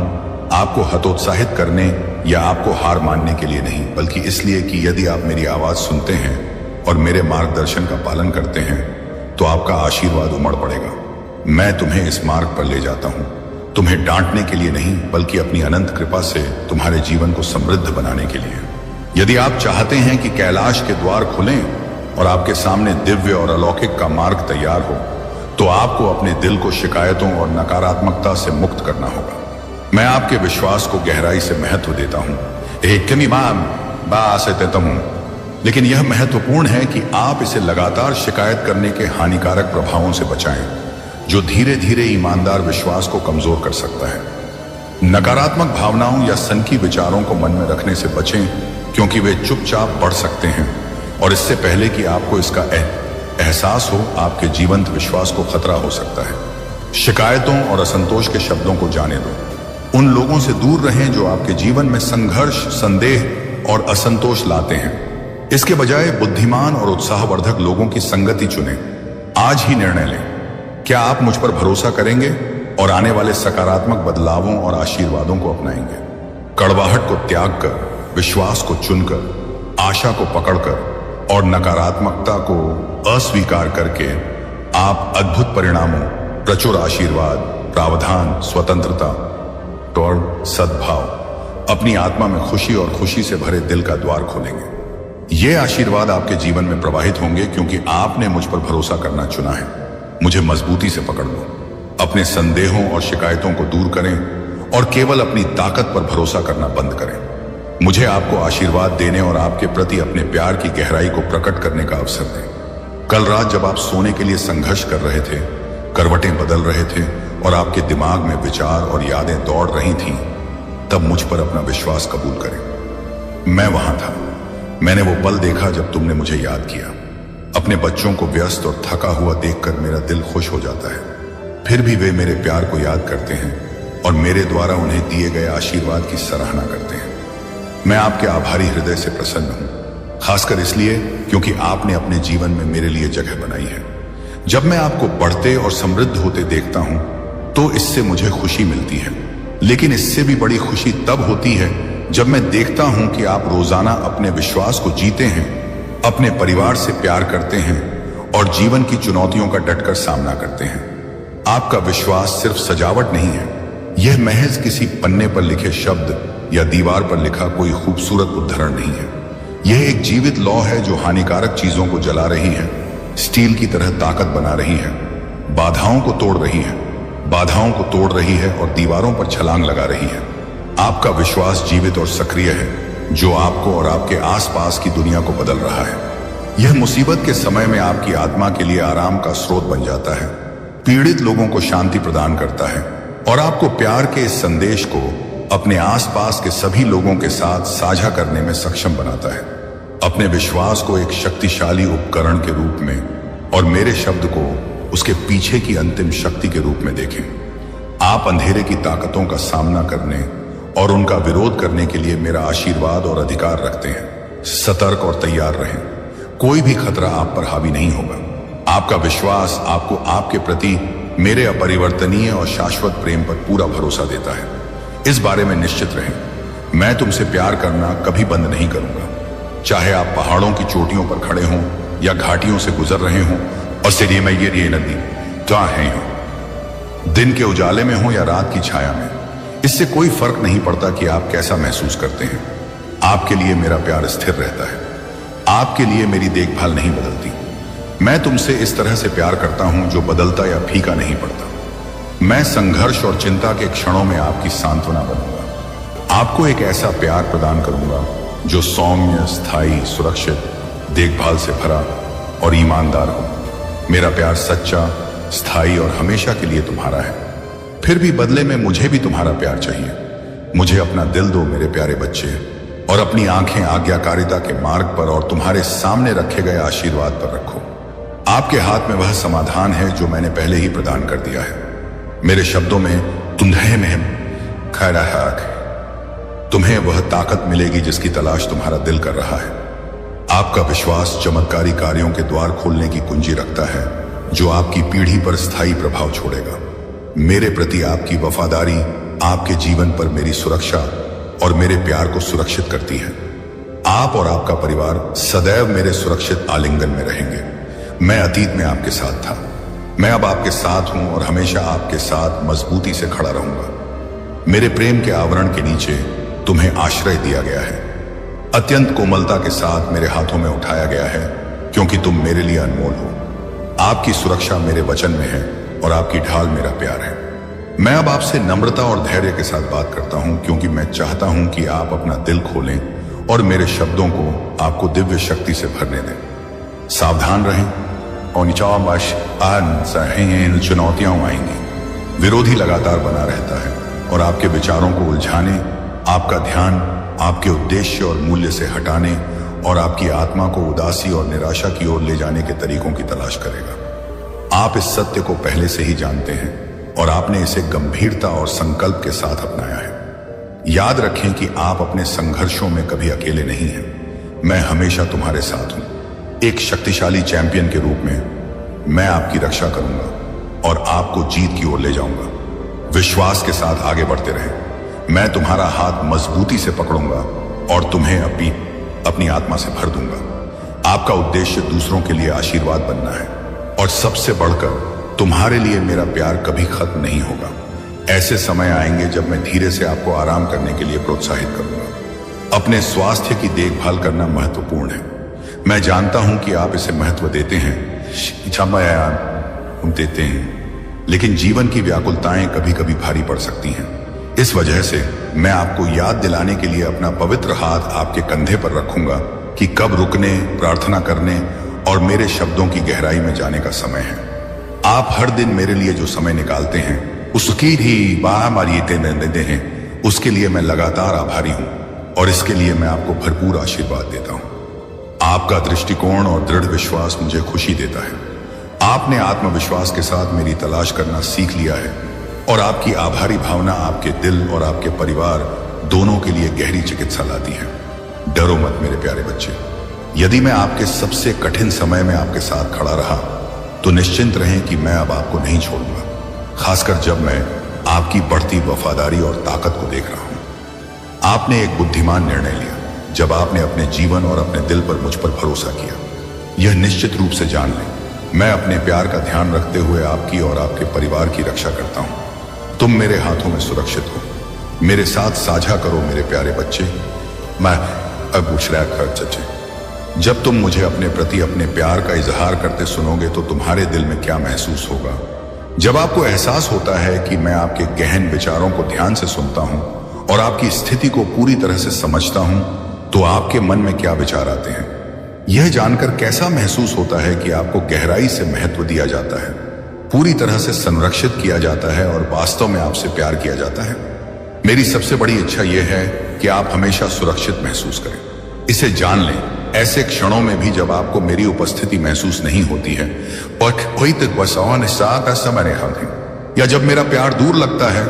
आपको हतोत्साहित करने या आपको हार मानने के लिए नहीं, बल्कि इसलिए कि यदि आप मेरी आवाज सुनते हैं और मेरे मार्गदर्शन का पालन करते हैं तो आपका आशीर्वाद उमड़ पड़ेगा। मैं तुम्हें इस मार्ग पर ले जाता हूं, तुम्हें डांटने के लिए नहीं, बल्कि अपनी अनंत कृपा से तुम्हारे जीवन को समृद्ध बनाने के लिए। यदि आप चाहते हैं कि कैलाश के द्वार खुलें और आपके सामने दिव्य और अलौकिक का मार्ग तैयार हो, तो आपको अपने दिल को शिकायतों और नकारात्मकता से मुक्त करना होगा। मैं आपके विश्वास को गहराई से महत्व देता हूं, लेकिन यह महत्वपूर्ण है कि आप इसे लगातार शिकायत करने के हानिकारक प्रभावों से बचाएं, जो धीरे धीरे ईमानदार विश्वास को कमजोर कर सकता है। नकारात्मक भावनाओं या सनकी विचारों को मन में रखने से बचें, क्योंकि वे चुपचाप बढ़ सकते हैं और इससे पहले कि आपको इसका एहसास हो, आपके जीवंत विश्वास को खतरा हो सकता है। शिकायतों और असंतोष के शब्दों को जाने दो। उन लोगों से दूर रहें जो आपके जीवन में संघर्ष, संदेह और असंतोष लाते हैं। इसके बजाय बुद्धिमान और उत्साहवर्धक लोगों की संगति चुनें। आज ही निर्णय लें, क्या आप मुझ पर भरोसा करेंगे और आने वाले सकारात्मक बदलावों और आशीर्वादों को अपनाएंगे। कड़वाहट को त्याग कर, विश्वास को चुनकर, आशा को पकड़कर और नकारात्मकता को अस्वीकार करके आप अद्भुत परिणामों, प्रचुर आशीर्वाद, प्रावधान, स्वतंत्रता और सद्भाव, अपनी आत्मा में खुशी और खुशी से भरे दिल का द्वार खोलेंगे। ये आशीर्वाद आपके जीवन में प्रवाहित होंगे, क्योंकि आपने मुझ पर भरोसा करना चुना है। मुझे मजबूती से पकड़ लो, अपने संदेहों और शिकायतों को दूर करें और केवल अपनी ताकत पर भरोसा करना बंद करें। मुझे आपको आशीर्वाद देने और आपके प्रति अपने प्यार की गहराई को प्रकट करने का अवसर दें। कल रात जब आप सोने के लिए संघर्ष कर रहे थे, करवटें बदल रहे थे और आपके दिमाग में विचार और यादें दौड़ रही थीं, तब मुझ पर अपना विश्वास कबूल करें। मैं वहां था। मैंने वो पल देखा जब तुमने मुझे याद किया। अपने बच्चों को व्यस्त और थका हुआ देखकर मेरा दिल खुश हो जाता है। फिर भी वे मेरे प्यार को याद करते हैं और मेरे द्वारा उन्हें दिए गए आशीर्वाद की सराहना करते हैं। मैं आपके आभारी हृदय से प्रसन्न हूं, खासकर इसलिए क्योंकि आपने अपने जीवन में मेरे लिए जगह बनाई है। जब मैं आपको बढ़ते और समृद्ध होते देखता हूं तो इससे मुझे खुशी मिलती है, लेकिन इससे भी बड़ी खुशी तब होती है जब मैं देखता हूं कि आप रोजाना अपने विश्वास को जीते हैं, अपने परिवार से प्यार करते हैं और जीवन की चुनौतियों का डटकर सामना करते हैं। आपका विश्वास सिर्फ सजावट नहीं है, यह महज किसी पन्ने पर लिखे शब्द या दीवार पर लिखा कोई खूबसूरत उद्धरण नहीं है। यह एक जीवित लौ है जो हानिकारक चीजों को जला रही है, स्टील की तरह ताकत बना रही है, बाधाओं को तोड़ रही है और दीवारों पर छलांग लगा रही है। आपका विश्वास जीवित और सक्रिय है, जो आपको और आपके आसपास की दुनिया को बदल रहा है। यह मुसीबत के समय में आपकी आत्मा के लिए आराम का स्रोत बन जाता है, पीड़ित लोगों को शांति प्रदान करता है और आपको प्यार के इस संदेश को अपने आसपास के सभी लोगों के साथ साझा करने में सक्षम बनाता है। अपने विश्वास को एक शक्तिशाली उपकरण के रूप में और मेरे शब्द को उसके पीछे की अंतिम शक्ति के रूप में देखें। आप अंधेरे की ताकतों का सामना करने और उनका विरोध करने के लिए मेरा आशीर्वाद और अधिकार रखते हैं। सतर्क और तैयार रहें, कोई भी खतरा आप पर हावी नहीं होगा। आपका विश्वास आपको आपके प्रति मेरे अपरिवर्तनीय और शाश्वत प्रेम पर पूरा भरोसा देता है। इस बारे में निश्चित रहें मैं तुमसे प्यार करना कभी बंद नहीं करूंगा, चाहे आप पहाड़ों की चोटियों पर खड़े हों या घाटियों से गुजर रहे हों। और सिरी में ये नदी क्या है हो, दिन के उजाले में हो या रात की छाया में, इससे कोई फर्क नहीं पड़ता कि आप कैसा महसूस करते हैं। आपके लिए मेरा प्यार स्थिर रहता है, आपके लिए मेरी देखभाल नहीं बदलती। मैं तुमसे इस तरह से प्यार करता हूं जो बदलता या फीका नहीं पड़ता। मैं संघर्ष और चिंता के क्षणों में आपकी सांत्वना बनूंगा, आपको एक ऐसा प्यार प्रदान करूंगा जो सौम्य, स्थायी, सुरक्षित, देखभाल से भरा और ईमानदार हो। मेरा प्यार सच्चा, स्थायी और हमेशा के लिए तुम्हारा है। फिर भी बदले में मुझे भी तुम्हारा प्यार चाहिए। मुझे अपना दिल दो मेरे प्यारे बच्चे, और अपनी आंखें आज्ञाकारिता के मार्ग पर और तुम्हारे सामने रखे गए आशीर्वाद पर रखो। आपके हाथ में वह समाधान है जो मैंने पहले ही प्रदान कर दिया है। मेरे शब्दों में तुम्हें में खैरा है, तुम्हें वह ताकत मिलेगी जिसकी तलाश तुम्हारा दिल कर रहा है। आपका विश्वास चमत्कारी कार्यों के द्वार खोलने की कुंजी रखता है जो आपकी पीढ़ी पर स्थायी प्रभाव छोड़ेगा। मेरे प्रति आपकी वफादारी आपके जीवन पर मेरी सुरक्षा और मेरे प्यार को सुरक्षित करती है। आप और आपका परिवार सदैव मेरे सुरक्षित आलिंगन में रहेंगे। मैं अतीत में आपके साथ था, मैं अब आपके साथ हूं और हमेशा आपके साथ मजबूती से खड़ा रहूंगा। मेरे प्रेम के आवरण के नीचे तुम्हें आश्रय दिया गया है, अत्यंत कोमलता के साथ मेरे हाथों में उठाया गया है, क्योंकि तुम मेरे लिए अनमोल हो। आपकी सुरक्षा मेरे वचन में है और आपकी ढाल मेरा प्यार है। मैं अब आपसे नम्रता और धैर्य के साथ बात करता हूं, क्योंकि मैं चाहता हूं कि आप अपना दिल खोलें और मेरे शब्दों को आपको दिव्य शक्ति से भरने दें। सावधान रहें और चुनौतियां आएंगी। विरोधी लगातार बना रहता है और आपके विचारों को उलझाने, आपका ध्यान आपके उद्देश्य और मूल्य से हटाने और आपकी आत्मा को उदासी और निराशा की ओर ले जाने के तरीकों की तलाश करेगा। आप इस सत्य को पहले से ही जानते हैं और आपने इसे गंभीरता और संकल्प के साथ अपनाया है। याद रखें कि आप अपने संघर्षों में कभी अकेले नहीं हैं। मैं हमेशा तुम्हारे साथ हूं। एक शक्तिशाली चैंपियन के रूप में मैं आपकी रक्षा करूंगा और आपको जीत की ओर ले जाऊंगा। विश्वास के साथ आगे बढ़ते रहें। मैं तुम्हारा हाथ मजबूती से पकड़ूंगा और तुम्हें अपनी आत्मा से भर दूंगा। आपका उद्देश्य दूसरों के लिए आशीर्वाद बनना है और सबसे बढ़कर तुम्हारे लिए मेरा प्यार कभी खत्म नहीं होगा। ऐसे समय आएंगे जब मैं धीरे से आपको आराम करने के लिए प्रोत्साहित करूंगा। अपने स्वास्थ्य की देखभाल करना महत्वपूर्ण है। मैं जानता हूं कि आप इसे महत्व देते हैं, देते हैं, लेकिन जीवन की व्याकुलताएं कभी कभी भारी पड़ सकती हैं। इस वजह से मैं आपको याद दिलाने के लिए अपना पवित्र हाथ आपके कंधे पर रखूंगा कि कब रुकने, प्रार्थना करने और मेरे शब्दों की गहराई में जाने का समय है। आप हर दिन मेरे लिए जो समय निकालते हैं उसकी ही देते हैं, उसके लिए मैं लगातार आभारी हूं और इसके लिए मैं आपको भरपूर आशीर्वाद देता हूं। आपका दृष्टिकोण और दृढ़ विश्वास मुझे खुशी देता है। आपने आत्मविश्वास के साथ मेरी तलाश करना सीख लिया है और आपकी आभारी भावना आपके दिल और आपके परिवार दोनों के लिए गहरी चिकित्सा लाती है। डरो मत मेरे प्यारे बच्चे। यदि मैं आपके सबसे कठिन समय में आपके साथ खड़ा रहा तो निश्चिंत रहें कि मैं अब आपको नहीं छोड़ूंगा, खासकर जब मैं आपकी बढ़ती वफादारी और ताकत को देख रहा हूं। आपने एक बुद्धिमान निर्णय लिया जब आपने अपने जीवन और अपने दिल पर मुझ पर भरोसा किया। यह निश्चित रूप से जान लें, मैं अपने प्यार का ध्यान रखते हुए आपकी और आपके परिवार की रक्षा करता हूं। तुम मेरे हाथों में सुरक्षित हो। मेरे साथ साझा करो मेरे प्यारे बच्चे। मैं अब चचे जब तुम मुझे अपने प्रति अपने प्यार का इजहार करते सुनोगे तो तुम्हारे दिल में क्या महसूस होगा। जब आपको एहसास होता है कि मैं आपके गहन विचारों को ध्यान से सुनता हूं और आपकी स्थिति को पूरी तरह से समझता हूं, तो आपके मन में क्या विचार आते हैं। यह जानकर कैसा महसूस होता है कि आपको गहराई से महत्व दिया जाता है, पूरी तरह से संरक्षित किया जाता है और वास्तव में आपसे प्यार किया जाता है। मेरी सबसे बड़ी इच्छा यह है कि आप हमेशा सुरक्षित महसूस करें। इसे जान लें, ऐसे क्षणों में भी जब आपको मेरी उपस्थिति महसूस नहीं होती है और कोई समय या जब मेरा प्यार दूर लगता है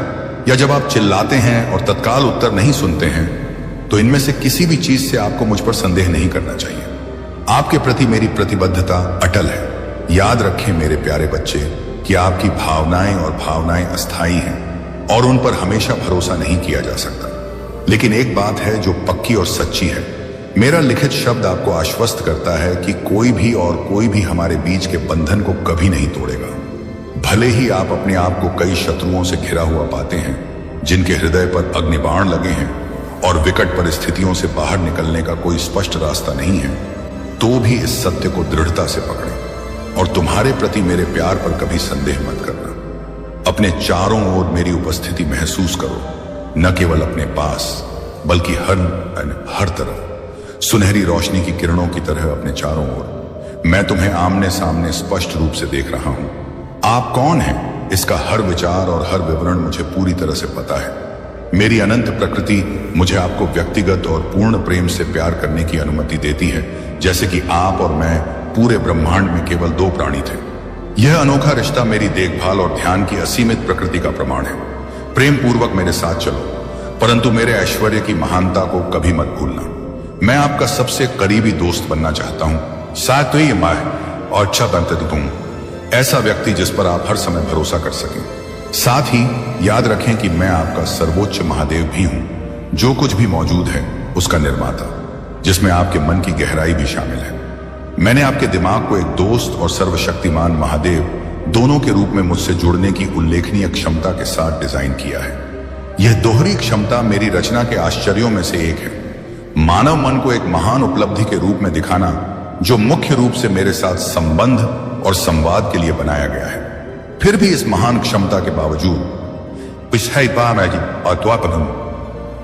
या जब आप चिल्लाते हैं और तत्काल उत्तर नहीं सुनते हैं, तो इनमें से किसी भी चीज से आपको मुझ पर संदेह नहीं करना चाहिए। आपके प्रति मेरी प्रतिबद्धता अटल है। याद रखें मेरे प्यारे बच्चे कि आपकी भावनाएं अस्थायी हैं और उन पर हमेशा भरोसा नहीं किया जा सकता। लेकिन एक बात है जो पक्की और सच्ची है। मेरा लिखित शब्द आपको आश्वस्त करता है कि कोई भी और कोई भी हमारे बीच के बंधन को कभी नहीं तोड़ेगा। भले ही आप अपने आप को कई शत्रुओं से घिरा हुआ पाते हैं, जिनके हृदय पर अग्निबाण लगे हैं और विकट परिस्थितियों से बाहर निकलने का कोई स्पष्ट रास्ता नहीं है, तो भी इस सत्य को दृढ़ता से पकड़ें और तुम्हारे प्रति मेरे प्यार पर कभी संदेह मत करना। अपने चारों ओर मेरी उपस्थिति महसूस करो, न केवल अपने पास बल्कि हर तरफ सुनहरी रोशनी की किरणों की तरह अपने चारों ओर। मैं तुम्हें आमने सामने स्पष्ट रूप से देख रहा हूं। आप कौन हैं इसका हर विचार और हर विवरण मुझे पूरी तरह से पता है। मेरी अनंत प्रकृति मुझे आपको व्यक्तिगत और पूर्ण प्रेम से प्यार करने की अनुमति देती है, जैसे कि आप और मैं पूरे ब्रह्मांड में केवल दो प्राणी थे। यह अनोखा रिश्ता मेरी देखभाल और ध्यान की असीमित प्रकृति का प्रमाण है। प्रेम पूर्वक मेरे साथ चलो, परंतु मेरे ऐश्वर्य की महानता को कभी मत भूलना। मैं आपका सबसे करीबी दोस्त बनना चाहता हूं, साथ ही मैं और अच्छा बनते दिखूं, ऐसा व्यक्ति जिस पर आप हर समय भरोसा कर सकें। साथ ही याद रखें कि मैं आपका सर्वोच्च महादेव भी हूं, जो कुछ भी मौजूद है उसका निर्माता, जिसमें आपके मन की गहराई भी शामिल है। मैंने आपके दिमाग को एक दोस्त और सर्वशक्तिमान महादेव दोनों के रूप में मुझसे जुड़ने की उल्लेखनीय क्षमता के साथ डिजाइन किया है। यह दोहरी क्षमता मेरी रचना के आश्चर्यों में से एक है। मानव मन को एक महान उपलब्धि के रूप में दिखाना, जो मुख्य रूप से मेरे साथ संबंध और संवाद के लिए बनाया गया है। फिर भी इस महान क्षमता के बावजूद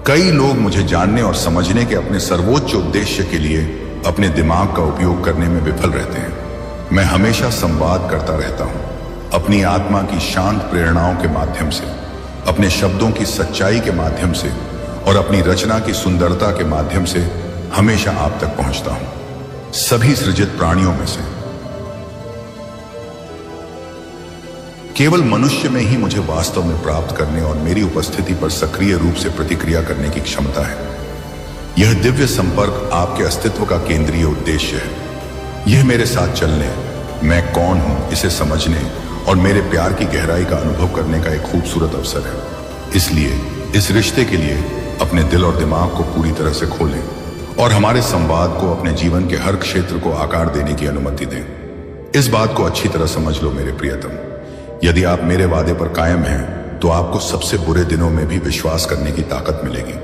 कई लोग मुझे जानने और समझने के अपने सर्वोच्च उद्देश्य के लिए अपने दिमाग का उपयोग करने में विफल रहते हैं। मैं हमेशा संवाद करता रहता हूं, अपनी आत्मा की शांत प्रेरणाओं के माध्यम से, अपने शब्दों की सच्चाई के माध्यम से और अपनी रचना की सुंदरता के माध्यम से हमेशा आप तक पहुंचता हूं। सभी सृजित प्राणियों में से केवल मनुष्य में ही मुझे वास्तव में प्राप्त करने और मेरी उपस्थिति पर सक्रिय रूप से प्रतिक्रिया करने की क्षमता है। यह दिव्य संपर्क आपके अस्तित्व का केंद्रीय उद्देश्य है। यह मेरे साथ चलने, मैं कौन हूं इसे समझने और मेरे प्यार की गहराई का अनुभव करने का एक खूबसूरत अवसर है। इसलिए इस रिश्ते के लिए अपने दिल और दिमाग को पूरी तरह से खोलें और हमारे संवाद को अपने जीवन के हर क्षेत्र को आकार देने की अनुमति दें। इस बात को अच्छी तरह समझ लो मेरे प्रियतम, यदि आप मेरे वादे पर कायम हैं तो आपको सबसे बुरे दिनों में भी विश्वास करने की ताकत मिलेगी।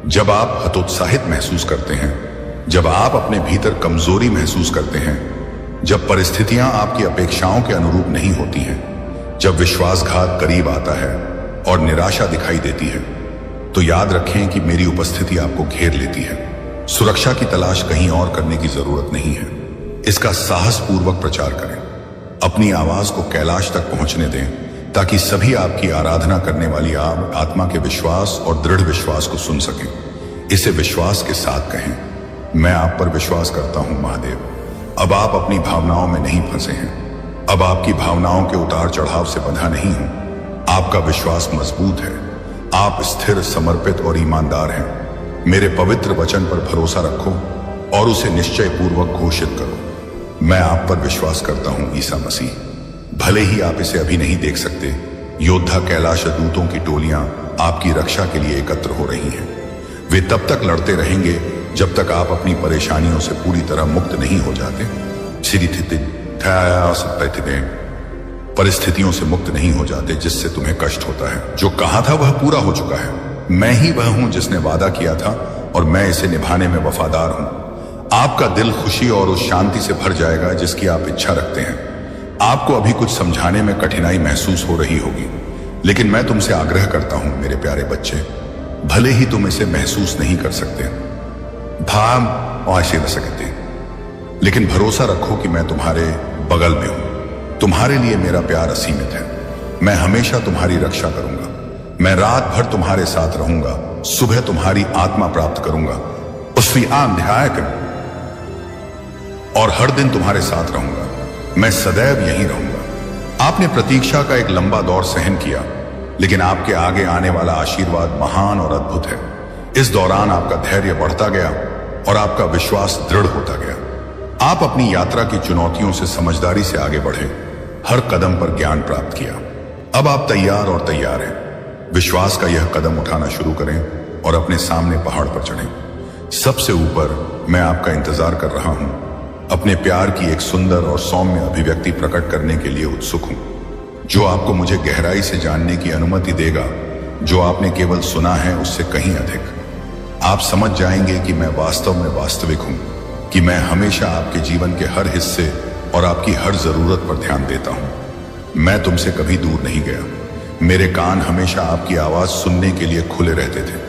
जब आप हतोत्साहित महसूस करते हैं, जब आप अपने भीतर कमजोरी महसूस करते हैं, जब परिस्थितियां आपकी अपेक्षाओं के अनुरूप नहीं होती हैं, जब विश्वासघात करीब आता है और निराशा दिखाई देती है, तो याद रखें कि मेरी उपस्थिति आपको घेर लेती है। सुरक्षा की तलाश कहीं और करने की जरूरत नहीं है। इसका साहसपूर्वक प्रचार करें। अपनी आवाज को कैलाश तक पहुंचने दें, ताकि सभी आपकी आराधना करने वाली आत्मा के विश्वास और दृढ़ विश्वास को सुन सकें। इसे विश्वास के साथ कहें, मैं आप पर विश्वास करता हूं महादेव। अब आप अपनी भावनाओं में नहीं फंसे हैं। अब आपकी भावनाओं के उतार चढ़ाव से बंधा नहीं हूं। आपका विश्वास मजबूत है। आप स्थिर, समर्पित और ईमानदार हैं। मेरे पवित्र वचन पर भरोसा रखो और उसे निश्चय पूर्वक घोषित करो। मैं आप पर विश्वास करता हूं ईसा मसीह। भले ही आप इसे अभी नहीं देख सकते, योद्धा कैलाश दूतों की टोलियां आपकी रक्षा के लिए एकत्र हो रही हैं। वे तब तक लड़ते रहेंगे जब तक आप अपनी परेशानियों से पूरी तरह मुक्त नहीं हो जाते। परिस्थितियों से मुक्त नहीं हो जाते जिससे तुम्हें कष्ट होता है। जो कहा था वह पूरा हो चुका है। मैं ही वह हूं जिसने वादा किया था और मैं इसे निभाने में वफादार हूं। आपका दिल खुशी और उस शांति से भर जाएगा जिसकी आप इच्छा रखते हैं। आपको अभी कुछ समझाने में कठिनाई महसूस हो रही होगी, लेकिन मैं तुमसे आग्रह करता हूं मेरे प्यारे बच्चे, भले ही तुम इसे महसूस नहीं कर सकते, भाव और ऐसे रह सकते, लेकिन भरोसा रखो कि मैं तुम्हारे बगल में हूं। तुम्हारे लिए मेरा प्यार असीमित है। मैं हमेशा तुम्हारी रक्षा करूंगा। मैं रात भर तुम्हारे साथ रहूंगा। सुबह तुम्हारी आत्मा प्राप्त करूंगा उसकी और हर दिन तुम्हारे साथ रहूंगा। मैं सदैव यहीं रहूंगा। आपने प्रतीक्षा का एक लंबा दौर सहन किया, लेकिन आपके आगे आने वाला आशीर्वाद महान और अद्भुत है। इस दौरान आपका धैर्य बढ़ता गया और आपका विश्वास दृढ़ होता गया। आप अपनी यात्रा की चुनौतियों से समझदारी से आगे बढ़े, हर कदम पर ज्ञान प्राप्त किया। अब आप तैयार हैं। विश्वास का यह कदम उठाना शुरू करें और अपने सामने पहाड़ पर चढ़ें। सबसे ऊपर मैं आपका इंतजार कर रहा हूं, अपने प्यार की एक सुंदर और सौम्य अभिव्यक्ति प्रकट करने के लिए उत्सुक हूं, जो आपको मुझे गहराई से जानने की अनुमति देगा, जो आपने केवल सुना है उससे कहीं अधिक। आप समझ जाएंगे कि मैं वास्तव में वास्तविक हूं, कि मैं हमेशा आपके जीवन के हर हिस्से और आपकी हर जरूरत पर ध्यान देता हूं। मैं तुमसे कभी दूर नहीं गया। मेरे कान हमेशा आपकी आवाज सुनने के लिए खुले रहते थे,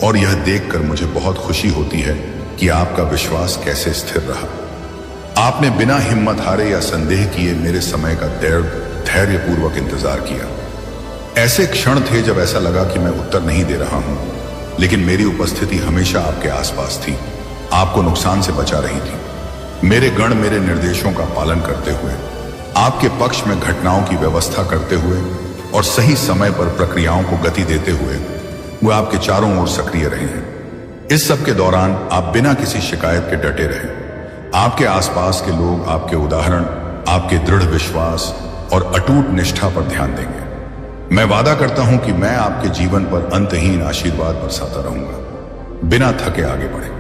और यह देखकर मुझे बहुत खुशी होती है कि आपका विश्वास कैसे स्थिर रहा। आपने बिना हिम्मत हारे या संदेह किए मेरे समय का धैर्यपूर्वक इंतजार किया। ऐसे क्षण थे जब ऐसा लगा कि मैं उत्तर नहीं दे रहा हूं, लेकिन मेरी उपस्थिति हमेशा आपके आसपास थी, आपको नुकसान से बचा रही थी। मेरे गण मेरे निर्देशों का पालन करते हुए, आपके पक्ष में घटनाओं की व्यवस्था करते हुए और सही समय पर प्रक्रियाओं को गति देते हुए वो आपके चारों ओर सक्रिय रहे हैं। इस सब के दौरान आप बिना किसी शिकायत के डटे रहे। आपके आसपास के लोग आपके उदाहरण, आपके दृढ़ विश्वास और अटूट निष्ठा पर ध्यान देंगे। मैं वादा करता हूं कि मैं आपके जीवन पर अंतहीन आशीर्वाद बरसाता रहूंगा। बिना थके आगे बढ़े।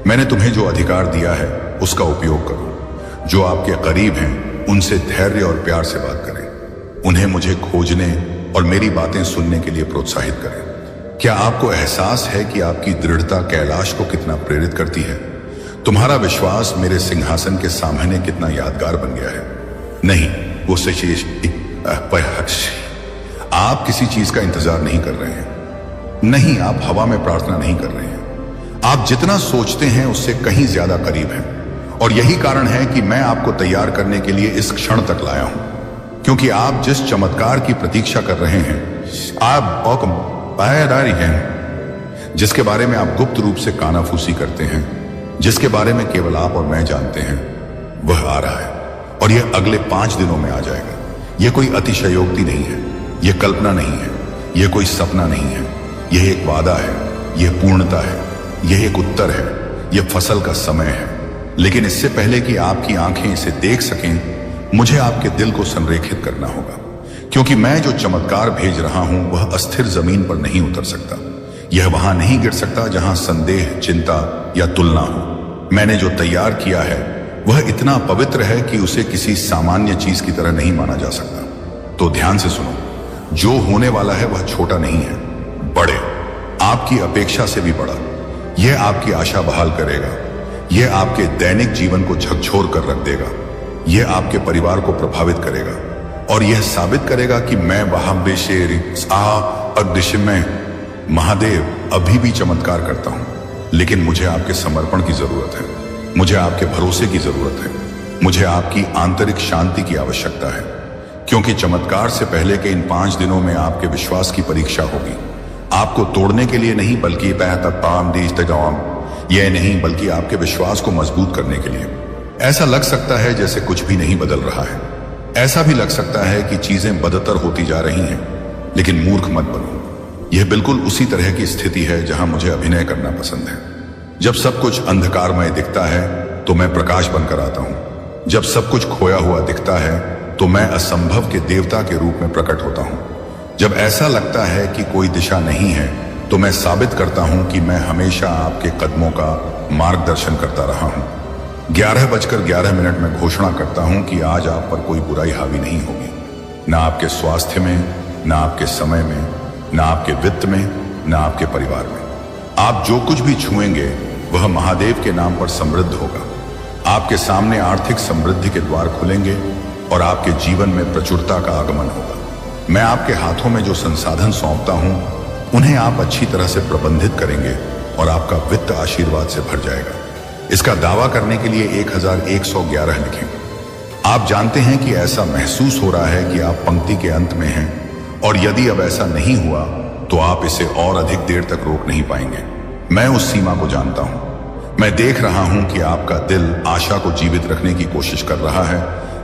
मैंने तुम्हें जो अधिकार दिया है उसका उपयोग करो। जो आपके करीब हैं उनसे धैर्य और प्यार से बात करें। उन्हें मुझे खोजने और मेरी बातें सुनने के लिए प्रोत्साहित करें। क्या आपको एहसास है कि आपकी दृढ़ता कैलाश को कितना प्रेरित करती है? तुम्हारा विश्वास मेरे सिंहासन के सामने कितना यादगार बन गया है। नहीं, वो सचेश आप किसी चीज का इंतजार नहीं कर रहे हैं। नहीं, आप हवा में प्रार्थना नहीं कर रहे हैं। आप जितना सोचते हैं उससे कहीं ज्यादा करीब हैं। और यही कारण है कि मैं आपको तैयार करने के लिए इस क्षण तक लाया हूं, क्योंकि आप जिस चमत्कार की प्रतीक्षा कर रहे हैं, आप पायदारी हैं, जिसके बारे में आप गुप्त रूप से कानाफूसी करते हैं, जिसके बारे में केवल आप और मैं जानते हैं, वह आ रहा है। और यह अगले 5 दिनों में आ जाएगा। यह कोई अतिशयोक्ति नहीं है, यह कल्पना नहीं है, यह कोई सपना नहीं है। यह एक वादा है, यह पूर्णता है, यह एक उत्तर है, यह फसल का समय है। लेकिन इससे पहले कि आपकी आंखें इसे देख सकें, मुझे आपके दिल को संरेखित करना होगा, क्योंकि मैं जो चमत्कार भेज रहा हूं वह अस्थिर जमीन पर नहीं उतर सकता। यह वहां नहीं गिर सकता जहां संदेह, चिंता या तुलना हो। मैंने जो तैयार किया है वह इतना पवित्र है कि उसे किसी सामान्य चीज की तरह नहीं माना जा सकता। तो ध्यान से सुनो, जो होने वाला है वह छोटा नहीं है, बड़े, आपकी अपेक्षा से भी बड़ा। यह आपकी आशा बहाल करेगा। यह आपके दैनिक जीवन को झकझोर कर रख देगा। यह आपके परिवार को प्रभावित करेगा और यह साबित करेगा कि मैं वहां में महादेव अभी भी चमत्कार करता हूं। लेकिन मुझे आपके समर्पण की जरूरत है, मुझे आपके भरोसे की जरूरत है, मुझे आपकी आंतरिक शांति की आवश्यकता है, क्योंकि चमत्कार से पहले के इन 5 दिनों में आपके विश्वास की परीक्षा होगी। आपको तोड़ने के लिए नहीं, बल्कि यह नहीं, बल्कि आपके विश्वास को मजबूत करने के लिए। ऐसा लग सकता है जैसे कुछ भी नहीं बदल रहा है। ऐसा भी लग सकता है कि चीजें बदतर होती जा रही हैं, लेकिन मूर्ख मत बनो। यह बिल्कुल उसी तरह की स्थिति है जहां मुझे अभिनय करना पसंद है। जब सब कुछ अंधकारमय दिखता है तो मैं प्रकाश बनकर आता हूं। जब सब कुछ खोया हुआ दिखता है तो मैं असंभव के देवता के रूप में प्रकट होता हूं। जब ऐसा लगता है कि कोई दिशा नहीं है तो मैं साबित करता हूं कि मैं हमेशा आपके कदमों का मार्गदर्शन करता रहा हूं। 11:11 में घोषणा करता हूं कि आज आप पर कोई बुराई हावी नहीं होगी, ना आपके स्वास्थ्य में, ना आपके समय में, ना आपके वित्त में, ना आपके परिवार में। आप जो कुछ भी छुएंगे वह महादेव के नाम पर समृद्ध होगा। आपके सामने आर्थिक समृद्धि के द्वार खुलेंगे और आपके जीवन में प्रचुरता का आगमन होगा। मैं आपके हाथों में जो संसाधन सौंपता हूं उन्हें आप अच्छी तरह से प्रबंधित करेंगे और आपका वित्त आशीर्वाद से भर जाएगा। इसका दावा करने के लिए 1111 लिखें। आप जानते हैं कि ऐसा महसूस हो रहा है कि आप पंक्ति के अंत में हैं, और यदि अब ऐसा नहीं हुआ तो आप इसे और अधिक देर तक रोक नहीं पाएंगे। मैं उस सीमा को जानता हूं। मैं देख रहा हूं कि आपका दिल आशा को जीवित रखने की कोशिश कर रहा है,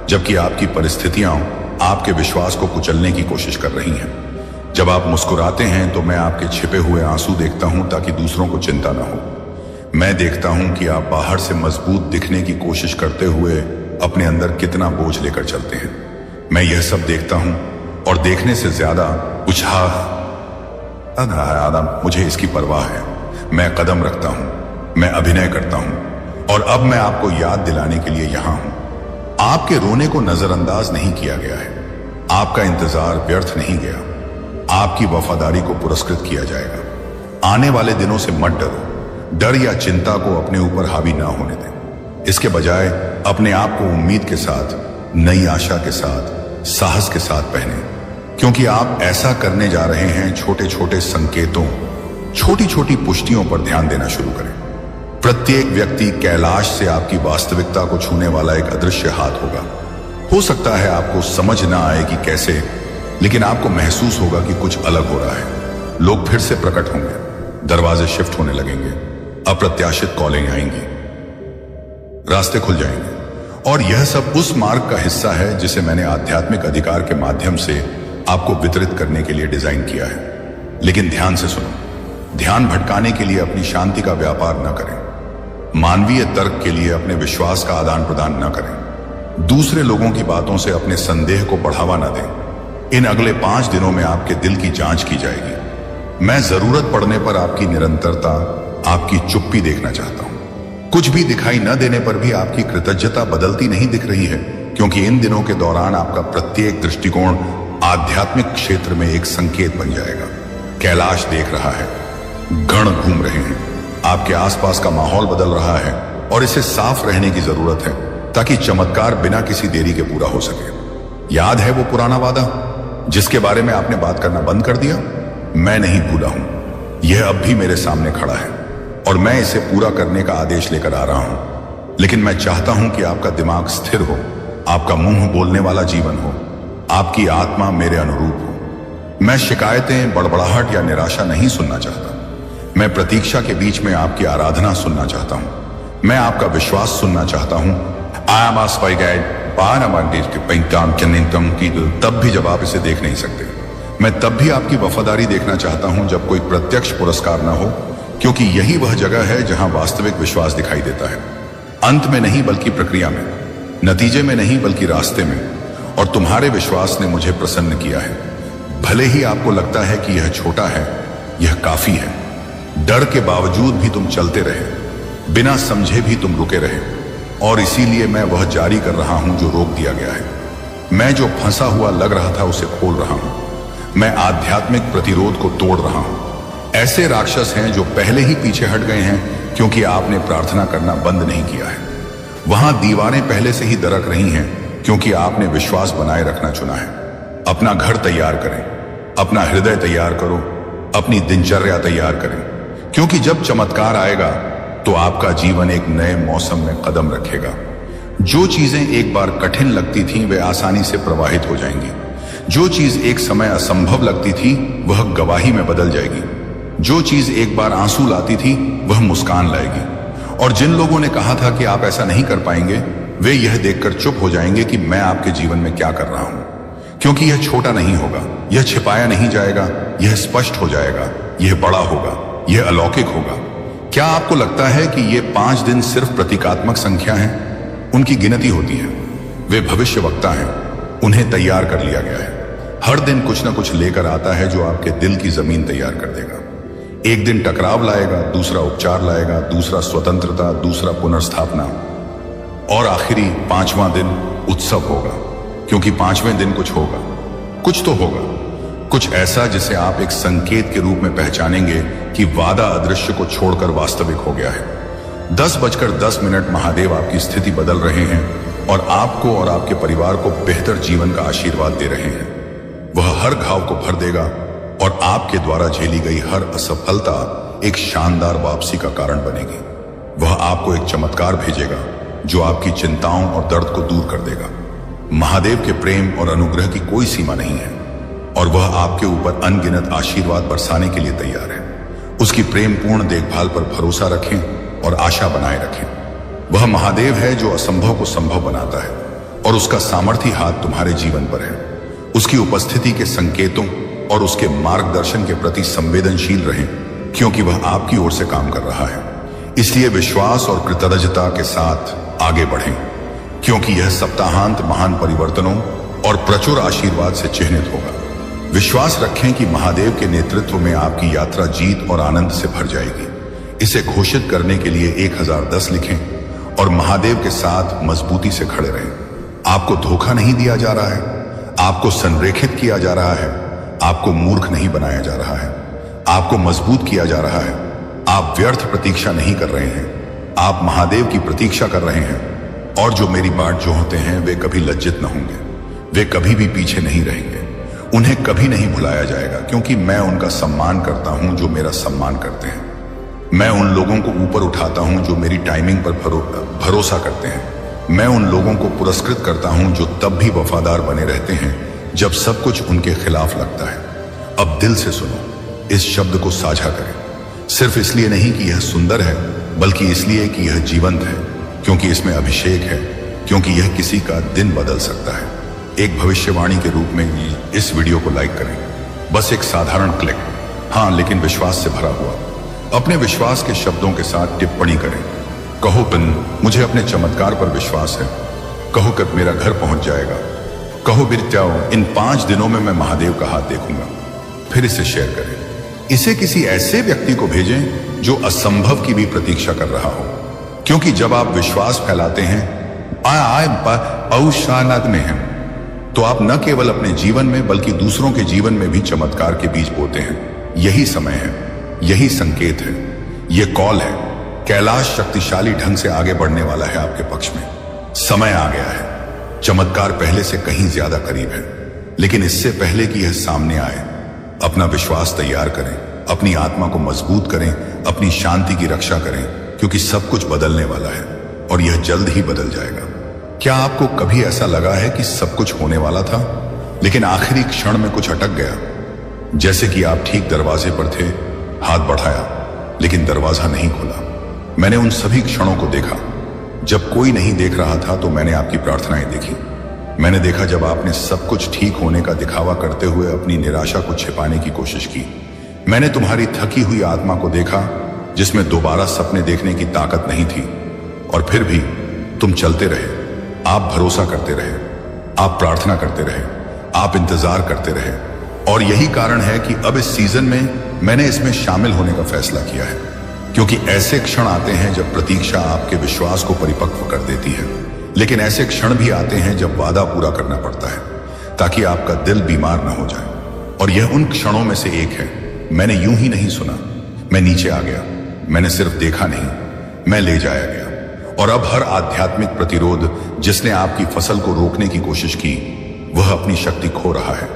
जबकि आपकी परिस्थितियां आपके विश्वास को कुचलने की कोशिश कर रही हैं। जब आप मुस्कुराते हैं तो मैं आपके छिपे हुए आंसू देखता हूं ताकि दूसरों को चिंता न हो। मैं देखता हूं कि आप बाहर से मजबूत दिखने की कोशिश करते हुए अपने अंदर कितना बोझ लेकर चलते हैं। मैं यह सब देखता हूं और देखने से ज्यादा आदम, मुझे इसकी परवाह है। मैं कदम रखता हूं, मैं अभिनय करता हूं, और अब मैं आपको याद दिलाने के लिए यहां हूं। आपके रोने को नजरअंदाज नहीं किया गया है, आपका इंतजार व्यर्थ नहीं गया, आपकी वफादारी को पुरस्कृत किया जाएगा। आने वाले दिनों से मत डरो, डर या चिंता को अपने ऊपर हावी ना होने दें। इसके बजाय अपने आप को उम्मीद के साथ, नई आशा के साथ, साहस के साथ पहने, क्योंकि आप ऐसा करने जा रहे हैं। छोटे छोटे संकेतों, छोटी छोटी पुष्टियों पर ध्यान देना शुरू करें। प्रत्येक व्यक्ति कैलाश से आपकी वास्तविकता को छूने वाला एक अदृश्य हाथ होगा। हो सकता है आपको समझ ना आए कि कैसे, लेकिन आपको महसूस होगा कि कुछ अलग हो रहा है। लोग फिर से प्रकट होंगे, दरवाजे शिफ्ट होने लगेंगे, अप्रत्याशित कॉलें आएंगी, रास्ते खुल जाएंगे। और यह सब उस मार्ग का हिस्सा है जिसे मैंने आध्यात्मिक अधिकार के माध्यम से आपको वितरित करने के लिए डिजाइन किया है। लेकिन ध्यान से सुनो, ध्यान भटकाने के लिए अपनी शांति का व्यापार न करें, मानवीय तर्क के लिए अपने विश्वास का आदान प्रदान न करें, दूसरे लोगों की बातों से अपने संदेह को बढ़ावा न दें। इन अगले 5 दिनों में आपके दिल की जांच की जाएगी। मैं जरूरत पड़ने पर आपकी निरंतरता, आपकी चुप्पी देखना चाहता हूं। कुछ भी दिखाई न देने पर भी आपकी कृतज्ञता बदलती नहीं दिख रही है, क्योंकि इन दिनों के दौरान आपका प्रत्येक दृष्टिकोण आध्यात्मिक क्षेत्र में एक संकेत बन जाएगा। कैलाश देख रहा है, गण घूम रहे हैं, आपके आसपास का माहौल बदल रहा है, और इसे साफ रहने की जरूरत है ताकि चमत्कार बिना किसी देरी के पूरा हो सके। याद है वो पुराना वादा जिसके बारे में आपने बात करना बंद कर दिया? मैं नहीं भूला हूं, यह अब भी मेरे सामने खड़ा है, और मैं इसे पूरा करने का आदेश लेकर आ रहा हूं। लेकिन मैं चाहता हूं कि आपका दिमाग स्थिर हो, आपका मुंह बोलने वाला जीवन हो, आपकी आत्मा मेरे अनुरूप हो। मैं शिकायतें, बड़बड़ाहट या निराशा नहीं सुनना चाहता। मैं प्रतीक्षा के बीच में आपकी आराधना सुनना चाहता हूं। मैं आपका विश्वास सुनना चाहता हूं। तब भी जब आप इसे देख नहीं सकते। मैं तब भी आपकी वफादारी देखना चाहता हूं जब कोई प्रत्यक्ष पुरस्कार ना हो, क्योंकि यही वह जगह है जहां वास्तविक विश्वास दिखाई देता है। अंत में नहीं बल्कि प्रक्रिया में, नतीजे में नहीं बल्कि रास्ते में। और तुम्हारे विश्वास ने मुझे प्रसन्न किया है। भले ही आपको लगता है कि यह छोटा है, यह काफी है। डर के बावजूद भी तुम चलते रहे, बिना समझे भी तुम रुके रहे, और इसीलिए मैं वह जारी कर रहा हूं जो रोक दिया गया है। मैं जो फंसा हुआ लग रहा था उसे खोल रहा हूं। मैं आध्यात्मिक प्रतिरोध को तोड़ रहा हूं। ऐसे राक्षस हैं जो पहले ही पीछे हट गए हैं क्योंकि आपने प्रार्थना करना बंद नहीं किया है। वहां दीवारें पहले से ही दरक रही हैं क्योंकि आपने विश्वास बनाए रखना चुना है। अपना घर तैयार करें, अपना हृदय तैयार करो, अपनी दिनचर्या तैयार करें, क्योंकि जब चमत्कार आएगा तो आपका जीवन एक नए मौसम में कदम रखेगा। जो चीजें एक बार कठिन लगती थीं वे आसानी से प्रवाहित हो जाएंगी। जो चीज एक समय असंभव लगती थी वह गवाही में बदल जाएगी। जो चीज एक बार आंसू लाती थी वह मुस्कान लाएगी। और जिन लोगों ने कहा था कि आप ऐसा नहीं कर पाएंगे, वे यह देखकर चुप हो जाएंगे कि मैं आपके जीवन में क्या कर रहा हूं। क्योंकि यह छोटा नहीं होगा, यह छिपाया नहीं जाएगा, यह स्पष्ट हो जाएगा, यह बड़ा होगा, यह अलौकिक होगा। क्या आपको लगता है कि ये 5 दिन सिर्फ प्रतीकात्मक संख्या हैं? उनकी गिनती होती है। वे भविष्यवक्ता हैं, उन्हें तैयार कर लिया गया है। हर दिन कुछ ना कुछ लेकर आता है जो आपके दिल की जमीन तैयार कर देगा। एक दिन टकराव लाएगा, दूसरा उपचार लाएगा, दूसरा स्वतंत्रता, दूसरा पुनर्स्थापना, और आखिरी 5वां दिन उत्सव होगा। क्योंकि 5वें दिन कुछ होगा, कुछ तो होगा, कुछ ऐसा जिसे आप एक संकेत के रूप में पहचानेंगे कि वादा अदृश्य को छोड़कर वास्तविक हो गया है। 10:10 महादेव आपकी स्थिति बदल रहे हैं और आपको और आपके परिवार को बेहतर जीवन का आशीर्वाद दे रहे हैं। वह हर घाव को भर देगा और आपके द्वारा झेली गई हर असफलता एक शानदार वापसी का कारण बनेगी। वह आपको एक चमत्कार भेजेगा जो आपकी चिंताओं और दर्द को दूर कर देगा। महादेव के प्रेम और अनुग्रह की कोई सीमा नहीं है और वह आपके ऊपर अनगिनत आशीर्वाद बरसाने के लिए तैयार है। उसकी प्रेमपूर्ण देखभाल पर भरोसा रखें और आशा बनाए रखें। वह महादेव है जो असंभव को संभव बनाता है और उसका सामर्थी हाथ तुम्हारे जीवन पर है। उसकी उपस्थिति के संकेतों और उसके मार्गदर्शन के प्रति संवेदनशील रहें, क्योंकि वह आपकी ओर से काम कर रहा है। इसलिए विश्वास और कृतज्ञता के साथ आगे बढ़ें, क्योंकि यह सप्ताहांत महान परिवर्तनों और प्रचुर आशीर्वाद से चिह्नित होगा। विश्वास रखें कि महादेव के नेतृत्व में आपकी यात्रा जीत और आनंद से भर जाएगी। इसे घोषित करने के लिए 1010 लिखें और महादेव के साथ मजबूती से खड़े रहें। आपको धोखा नहीं दिया जा रहा है, आपको संरेखित किया जा रहा है, आपको मूर्ख नहीं बनाया जा रहा है, आपको मजबूत किया जा रहा है। आप व्यर्थ प्रतीक्षा नहीं कर रहे हैं, आप महादेव की प्रतीक्षा कर रहे हैं। और जो मेरी बाट जोहते हैं वे कभी लज्जित न होंगे, वे कभी भी पीछे नहीं रहेंगे, उन्हें कभी नहीं भुलाया जाएगा, क्योंकि मैं उनका सम्मान करता हूं जो मेरा सम्मान करते हैं। मैं उन लोगों को ऊपर उठाता हूं जो मेरी टाइमिंग पर भरोसा करते हैं। मैं उन लोगों को पुरस्कृत करता हूं जो तब भी वफादार बने रहते हैं जब सब कुछ उनके खिलाफ लगता है। अब दिल से सुनो, इस शब्द को साझा करें, सिर्फ इसलिए नहीं कि यह सुंदर है, बल्कि इसलिए कि यह जीवंत है, क्योंकि इसमें अभिषेक है, क्योंकि यह किसी का दिन बदल सकता है। एक भविष्यवाणी के रूप में इस वीडियो को लाइक करें, बस एक साधारण क्लिक, हाँ, लेकिन विश्वास से भरा हुआ। अपने विश्वास के शब्दों के साथ टिप्पणी करें। कहो पिन, मुझे अपने चमत्कार पर विश्वास है। कहो कब मेरा घर पहुंच जाएगा। कहो बिरत्याओ, इन 5 दिनों में मैं महादेव का हाथ देखूंगा। फिर इसे शेयर करें, इसे किसी ऐसे व्यक्ति को भेजें जो असंभव की भी प्रतीक्षा कर रहा हो, क्योंकि जब आप विश्वास फैलाते हैं में हैं, तो आप न केवल अपने जीवन में बल्कि दूसरों के जीवन में भी चमत्कार के बीज बोते हैं। यही समय है, यही संकेत है, यह कॉल है। कैलाश शक्तिशाली ढंग से आगे बढ़ने वाला है आपके पक्ष में। समय आ गया है, चमत्कार पहले से कहीं ज्यादा करीब है। लेकिन इससे पहले कि यह सामने आए, अपना विश्वास तैयार करें, अपनी आत्मा को मजबूत करें, अपनी शांति की रक्षा करें, क्योंकि सब कुछ बदलने वाला है और यह जल्द ही बदल जाएगा। क्या आपको कभी ऐसा लगा है कि सब कुछ होने वाला था, लेकिन आखिरी क्षण में कुछ अटक गया? जैसे कि आप ठीक दरवाजे पर थे, हाथ बढ़ाया, लेकिन दरवाजा नहीं खुला। मैंने उन सभी क्षणों को देखा। जब कोई नहीं देख रहा था तो मैंने आपकी प्रार्थनाएं देखी। मैंने देखा जब आपने सब कुछ ठीक होने का दिखावा करते हुए अपनी निराशा को छिपाने की कोशिश की। मैंने तुम्हारी थकी हुई आत्मा को देखा, जिसमें दोबारा सपने देखने की ताकत नहीं थी, और फिर भी तुम चलते रहे। आप भरोसा करते रहे, आप प्रार्थना करते रहे, आप इंतजार करते रहे। और यही कारण है कि अब इस सीजन में मैंने इसमें शामिल होने का फैसला किया है, क्योंकि ऐसे क्षण आते हैं जब प्रतीक्षा आपके विश्वास को परिपक्व कर देती है, लेकिन ऐसे क्षण भी आते हैं जब वादा पूरा करना पड़ता है, ताकि आपका दिल बीमार न हो जाए। और यह उन क्षणों में से एक है। मैंने यूं ही नहीं सुना, मैं नीचे आ गया। मैंने सिर्फ देखा नहीं, मैं ले जाया गया। और अब हर आध्यात्मिक प्रतिरोध जिसने आपकी फसल को रोकने की कोशिश की, वह अपनी शक्ति खो रहा है।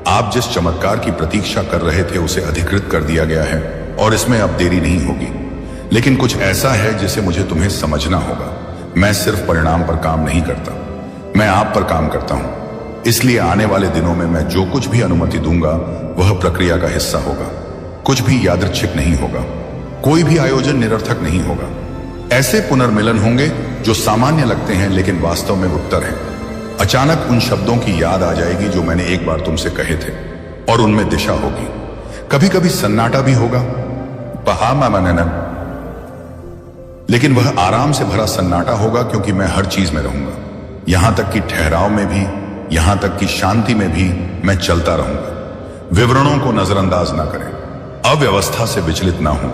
आप जिस चमत्कार की प्रतीक्षा कर रहे थे उसे अधिकृत कर दिया गया है, और इसमें अब देरी नहीं होगी। लेकिन कुछ ऐसा है जिसे मुझे तुम्हें समझना होगा। मैं सिर्फ परिणाम पर काम नहीं करता, मैं आप पर काम करता हूं। इसलिए आने वाले दिनों में मैं जो कुछ भी अनुमति दूंगा वह प्रक्रिया का हिस्सा होगा। कुछ भी यादृच्छिक नहीं होगा, कोई भी आयोजन निरर्थक नहीं होगा। ऐसे पुनर्मिलन होंगे जो सामान्य लगते हैं लेकिन वास्तव में उत्तर हैं। अचानक उन शब्दों की याद आ जाएगी जो मैंने एक बार तुमसे कहे थे, और उनमें दिशा होगी। कभी कभी सन्नाटा भी होगा, लेकिन वह आराम से भरा सन्नाटा होगा, क्योंकि मैं हर चीज में रहूंगा। यहां तक कि ठहराव में भी, यहां तक कि शांति में भी मैं चलता रहूंगा। विवरणों को नजरअंदाज ना करें, अव्यवस्था से विचलित ना हो,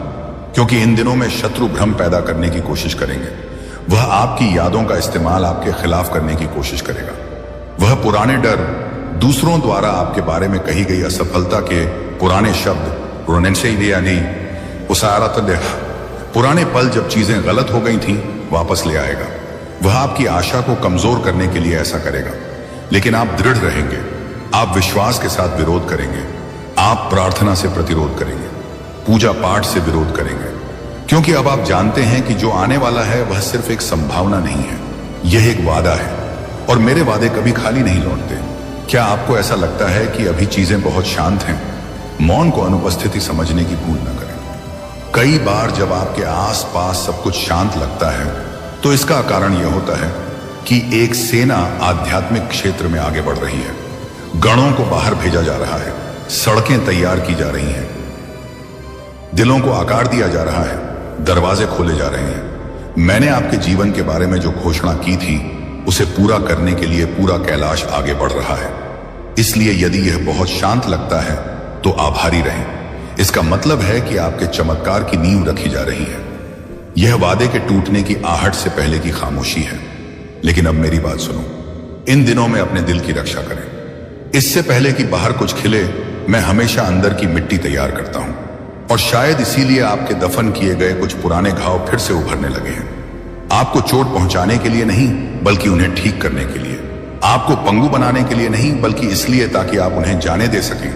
क्योंकि इन दिनों में शत्रु भ्रम पैदा करने की कोशिश करेंगे। वह आपकी यादों का इस्तेमाल आपके खिलाफ करने की कोशिश करेगा। वह पुराने डर, दूसरों द्वारा आपके बारे में कही गई असफलता के पुराने शब्द, पुराने पल जब चीजें गलत हो गई थीं, वापस ले आएगा। वह आपकी आशा को कमजोर करने के लिए ऐसा करेगा, लेकिन आप दृढ़ रहेंगे, आप विश्वास के साथ विरोध करेंगे, आप प्रार्थना से प्रतिरोध करेंगे, पूजा पाठ से विरोध करेंगे, क्योंकि अब आप जानते हैं कि जो आने वाला है वह सिर्फ एक संभावना नहीं है, यह एक वादा है। और मेरे वादे कभी खाली नहीं लौटते। क्या आपको ऐसा लगता है कि अभी चीजें बहुत शांत हैं? मौन को अनुपस्थिति समझने की भूल न करें। कई बार जब आपके आसपास सब कुछ शांत लगता है, तो इसका कारण यह होता है कि एक सेना आध्यात्मिक क्षेत्र में आगे बढ़ रही है। गणों को बाहर भेजा जा रहा है, सड़कें तैयार की जा रही हैं, दिलों को आकार दिया जा रहा है, दरवाजे खोले जा रहे हैं। मैंने आपके जीवन के बारे में जो घोषणा की थी, उसे पूरा करने के लिए पूरा कैलाश आगे बढ़ रहा है। इसलिए यदि यह बहुत शांत लगता है तो आभारी रहें। इसका मतलब है कि आपके चमत्कार की नींव रखी जा रही है। यह वादे के टूटने की आहट से पहले की खामोशी है। लेकिन अब मेरी बात सुनो, इन दिनों में अपने दिल की रक्षा करें। इससे पहले कि बाहर कुछ खिले, मैं हमेशा अंदर की मिट्टी तैयार करता हूं, और शायद इसीलिए आपके दफन किए गए कुछ पुराने घाव फिर से उभरने लगे हैं। आपको चोट पहुंचाने के लिए नहीं, बल्कि उन्हें ठीक करने के लिए। आपको पंगु बनाने के लिए नहीं, बल्कि इसलिए ताकि आप उन्हें जाने दे सकें।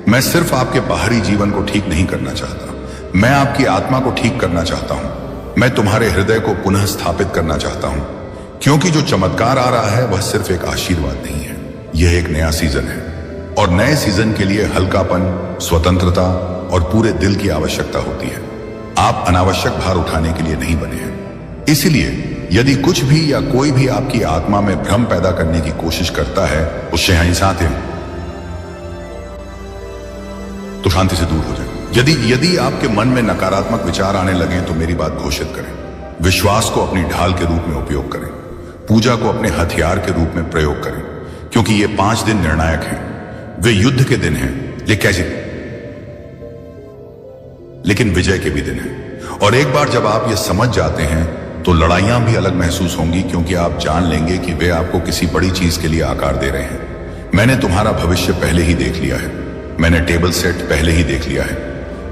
मैं सिर्फ आपके बाहरी जीवन को ठीक नहीं करना चाहता, मैं आपकी आत्मा को ठीक करना चाहता हूं। मैं तुम्हारे हृदय को पुनः स्थापित करना चाहता हूं, क्योंकि जो चमत्कार आ रहा है वह सिर्फ एक आशीर्वाद नहीं है, यह एक नया सीजन है। और नए सीजन के लिए हल्कापन, स्वतंत्रता और पूरे दिल की आवश्यकता होती है। आप अनावश्यक भार उठाने के लिए नहीं बने हैं। इसलिए यदि कुछ भी या कोई भी आपकी आत्मा में भ्रम पैदा करने की कोशिश करता है, उससे हिंसाते हैं तो शांति से दूर हो जाए। यदि आपके मन में नकारात्मक विचार आने लगे तो मेरी बात घोषित करें। विश्वास को अपनी ढाल के रूप में उपयोग करें। पूजा को अपने हथियार के रूप में प्रयोग करें, क्योंकि ये 5 दिन निर्णायक हैं। वे युद्ध के दिन हैं, लेकिन विजय के भी दिन हैं। और एक बार जब आप ये समझ जाते हैं तो लड़ाइयां भी अलग महसूस होंगी, क्योंकि आप जान लेंगे कि वे आपको किसी बड़ी चीज के लिए आकार दे रहे हैं। मैंने तुम्हारा भविष्य पहले ही देख लिया है। मैंने टेबल सेट पहले ही देख लिया है।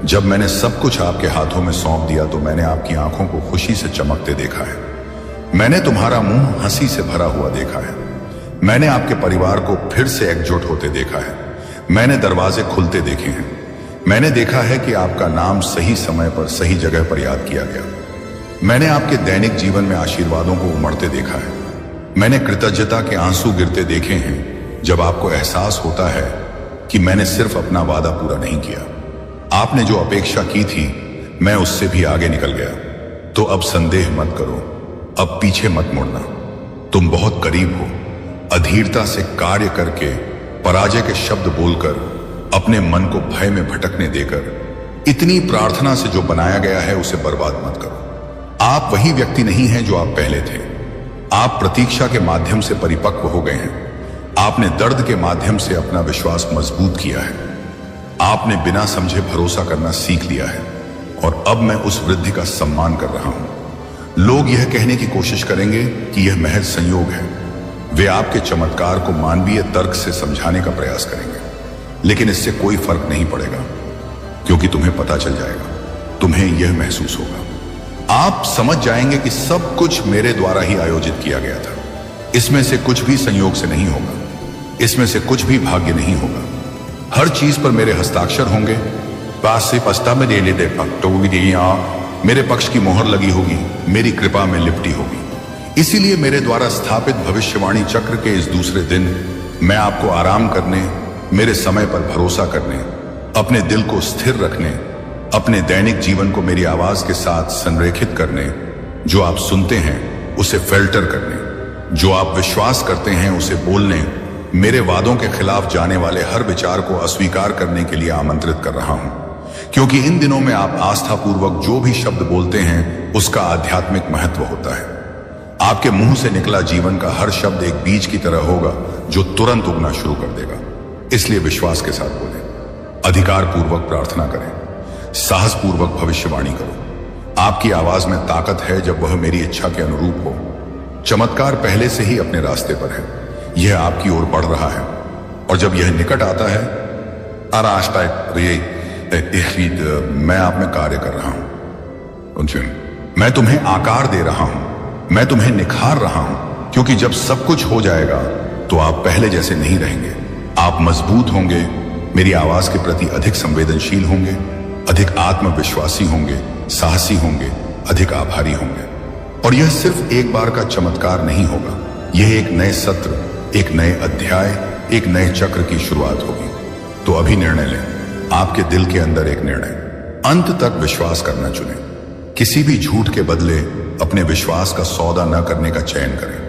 जब मैंने सब कुछ आपके हाथों में सौंप दिया तो मैंने आपकी आंखों को खुशी से चमकते देखा है। मैंने तुम्हारा मुंह हंसी से भरा हुआ देखा है। मैंने आपके परिवार को फिर से एकजुट होते देखा है। मैंने दरवाजे खुलते देखे हैं। मैंने देखा है कि आपका नाम सही समय पर सही जगह पर याद किया गया। मैंने आपके दैनिक जीवन में आशीर्वादों को उमड़ते देखा है। मैंने कृतज्ञता के आंसू गिरते देखे हैं, जब आपको एहसास होता है कि मैंने सिर्फ अपना वादा पूरा नहीं किया। आपने जो अपेक्षा की थी, मैं उससे भी आगे निकल गया। तो अब संदेह मत करो, अब पीछे मत मुड़ना। तुम बहुत करीब हो। अधीरता से कार्य करके, पराजय के शब्द बोलकर, अपने मन को भय में भटकने देकर, इतनी प्रार्थना से जो बनाया गया है उसे बर्बाद मत करो। आप वही व्यक्ति नहीं हैं जो आप पहले थे। आप प्रतीक्षा के माध्यम से परिपक्व हो गए हैं। आपने दर्द के माध्यम से अपना विश्वास मजबूत किया है। आपने बिना समझे भरोसा करना सीख लिया है, और अब मैं उस वृद्धि का सम्मान कर रहा हूं। लोग यह कहने की कोशिश करेंगे कि यह महज संयोग है। वे आपके चमत्कार को मानवीय तर्क से समझाने का प्रयास करेंगे, लेकिन इससे कोई फर्क नहीं पड़ेगा, क्योंकि तुम्हें पता चल जाएगा, तुम्हें यह महसूस होगा। आप समझ जाएंगे कि सब कुछ मेरे द्वारा ही आयोजित किया गया था। इसमें से कुछ भी संयोग से नहीं होगा। इसमें से कुछ भी भाग्य नहीं होगा। हर चीज पर मेरे हस्ताक्षर होंगे। मेरे पक्ष की मोहर लगी होगी, मेरी कृपा में लिपटी होगी। इसीलिए मेरे द्वारा स्थापित भविष्यवाणी चक्र के इस दूसरे दिन मैं आपको आराम करने, मेरे समय पर भरोसा करने, अपने दिल को स्थिर रखने, अपने दैनिक जीवन को मेरी आवाज के साथ संरेखित करने, जो आप सुनते हैं उसे फिल्टर करने, जो आप विश्वास करते हैं उसे बोलने, मेरे वादों के खिलाफ जाने वाले हर विचार को अस्वीकार करने के लिए आमंत्रित कर रहा हूं। क्योंकि इन दिनों में आप आस्थापूर्वक जो भी शब्द बोलते हैं उसका आध्यात्मिक महत्व होता है। आपके मुंह से निकला जीवन का हर शब्द एक बीज की तरह होगा जो तुरंत उगना शुरू कर देगा। इसलिए विश्वास के साथ बोलें, अधिकार पूर्वक प्रार्थना करें, साहस पूर्वक भविष्यवाणी करो। आपकी आवाज में ताकत है जब वह मेरी इच्छा के अनुरूप हो। चमत्कार पहले से ही अपने रास्ते पर है। यह आपकी ओर बढ़ रहा है, और जब यह निकट आता है, मैं आप में कार्य कर रहा हूं। मैं तुम्हें आकार दे रहा हूं, मैं तुम्हें निखार रहा हूं, क्योंकि जब सब कुछ हो जाएगा तो आप पहले जैसे नहीं रहेंगे। आप मजबूत होंगे, मेरी आवाज के प्रति अधिक संवेदनशील होंगे, अधिक आत्मविश्वासी होंगे, साहसी होंगे, अधिक आभारी होंगे। और यह सिर्फ एक बार का चमत्कार नहीं होगा। यह एक नए सत्र, एक नए अध्याय, एक नए चक्र की शुरुआत होगी। तो अभी निर्णय लें, आपके दिल के अंदर एक निर्णय, अंत तक विश्वास करना चुनें। किसी भी झूठ के बदले अपने विश्वास का सौदा न करने का चयन करें।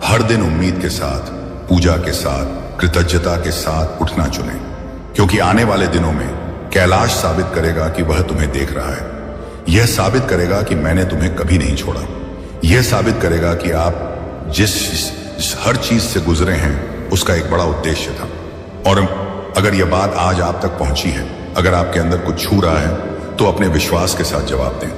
हर दिन उम्मीद के साथ, पूजा के साथ, कृतज्ञता के साथ उठना चुनें, क्योंकि आने वाले दिनों में कैलाश साबित करेगा कि वह तुम्हें देख रहा है। यह साबित करेगा कि मैंने तुम्हें कभी नहीं छोड़ा। यह साबित करेगा कि आप जिस हर चीज से गुजरे हैं उसका एक बड़ा उद्देश्य था। और अगर यह बात आज आप तक पहुंची है, अगर आपके अंदर कुछ छू रहा है, तो अपने विश्वास के साथ जवाब दें।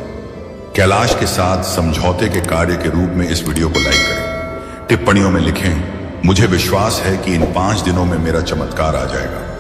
कैलाश के साथ समझौते के कार्य के रूप में इस वीडियो को लाइक करें। टिप्पणियों में लिखें, मुझे विश्वास है कि इन 5 दिनों में मेरा चमत्कार आ जाएगा।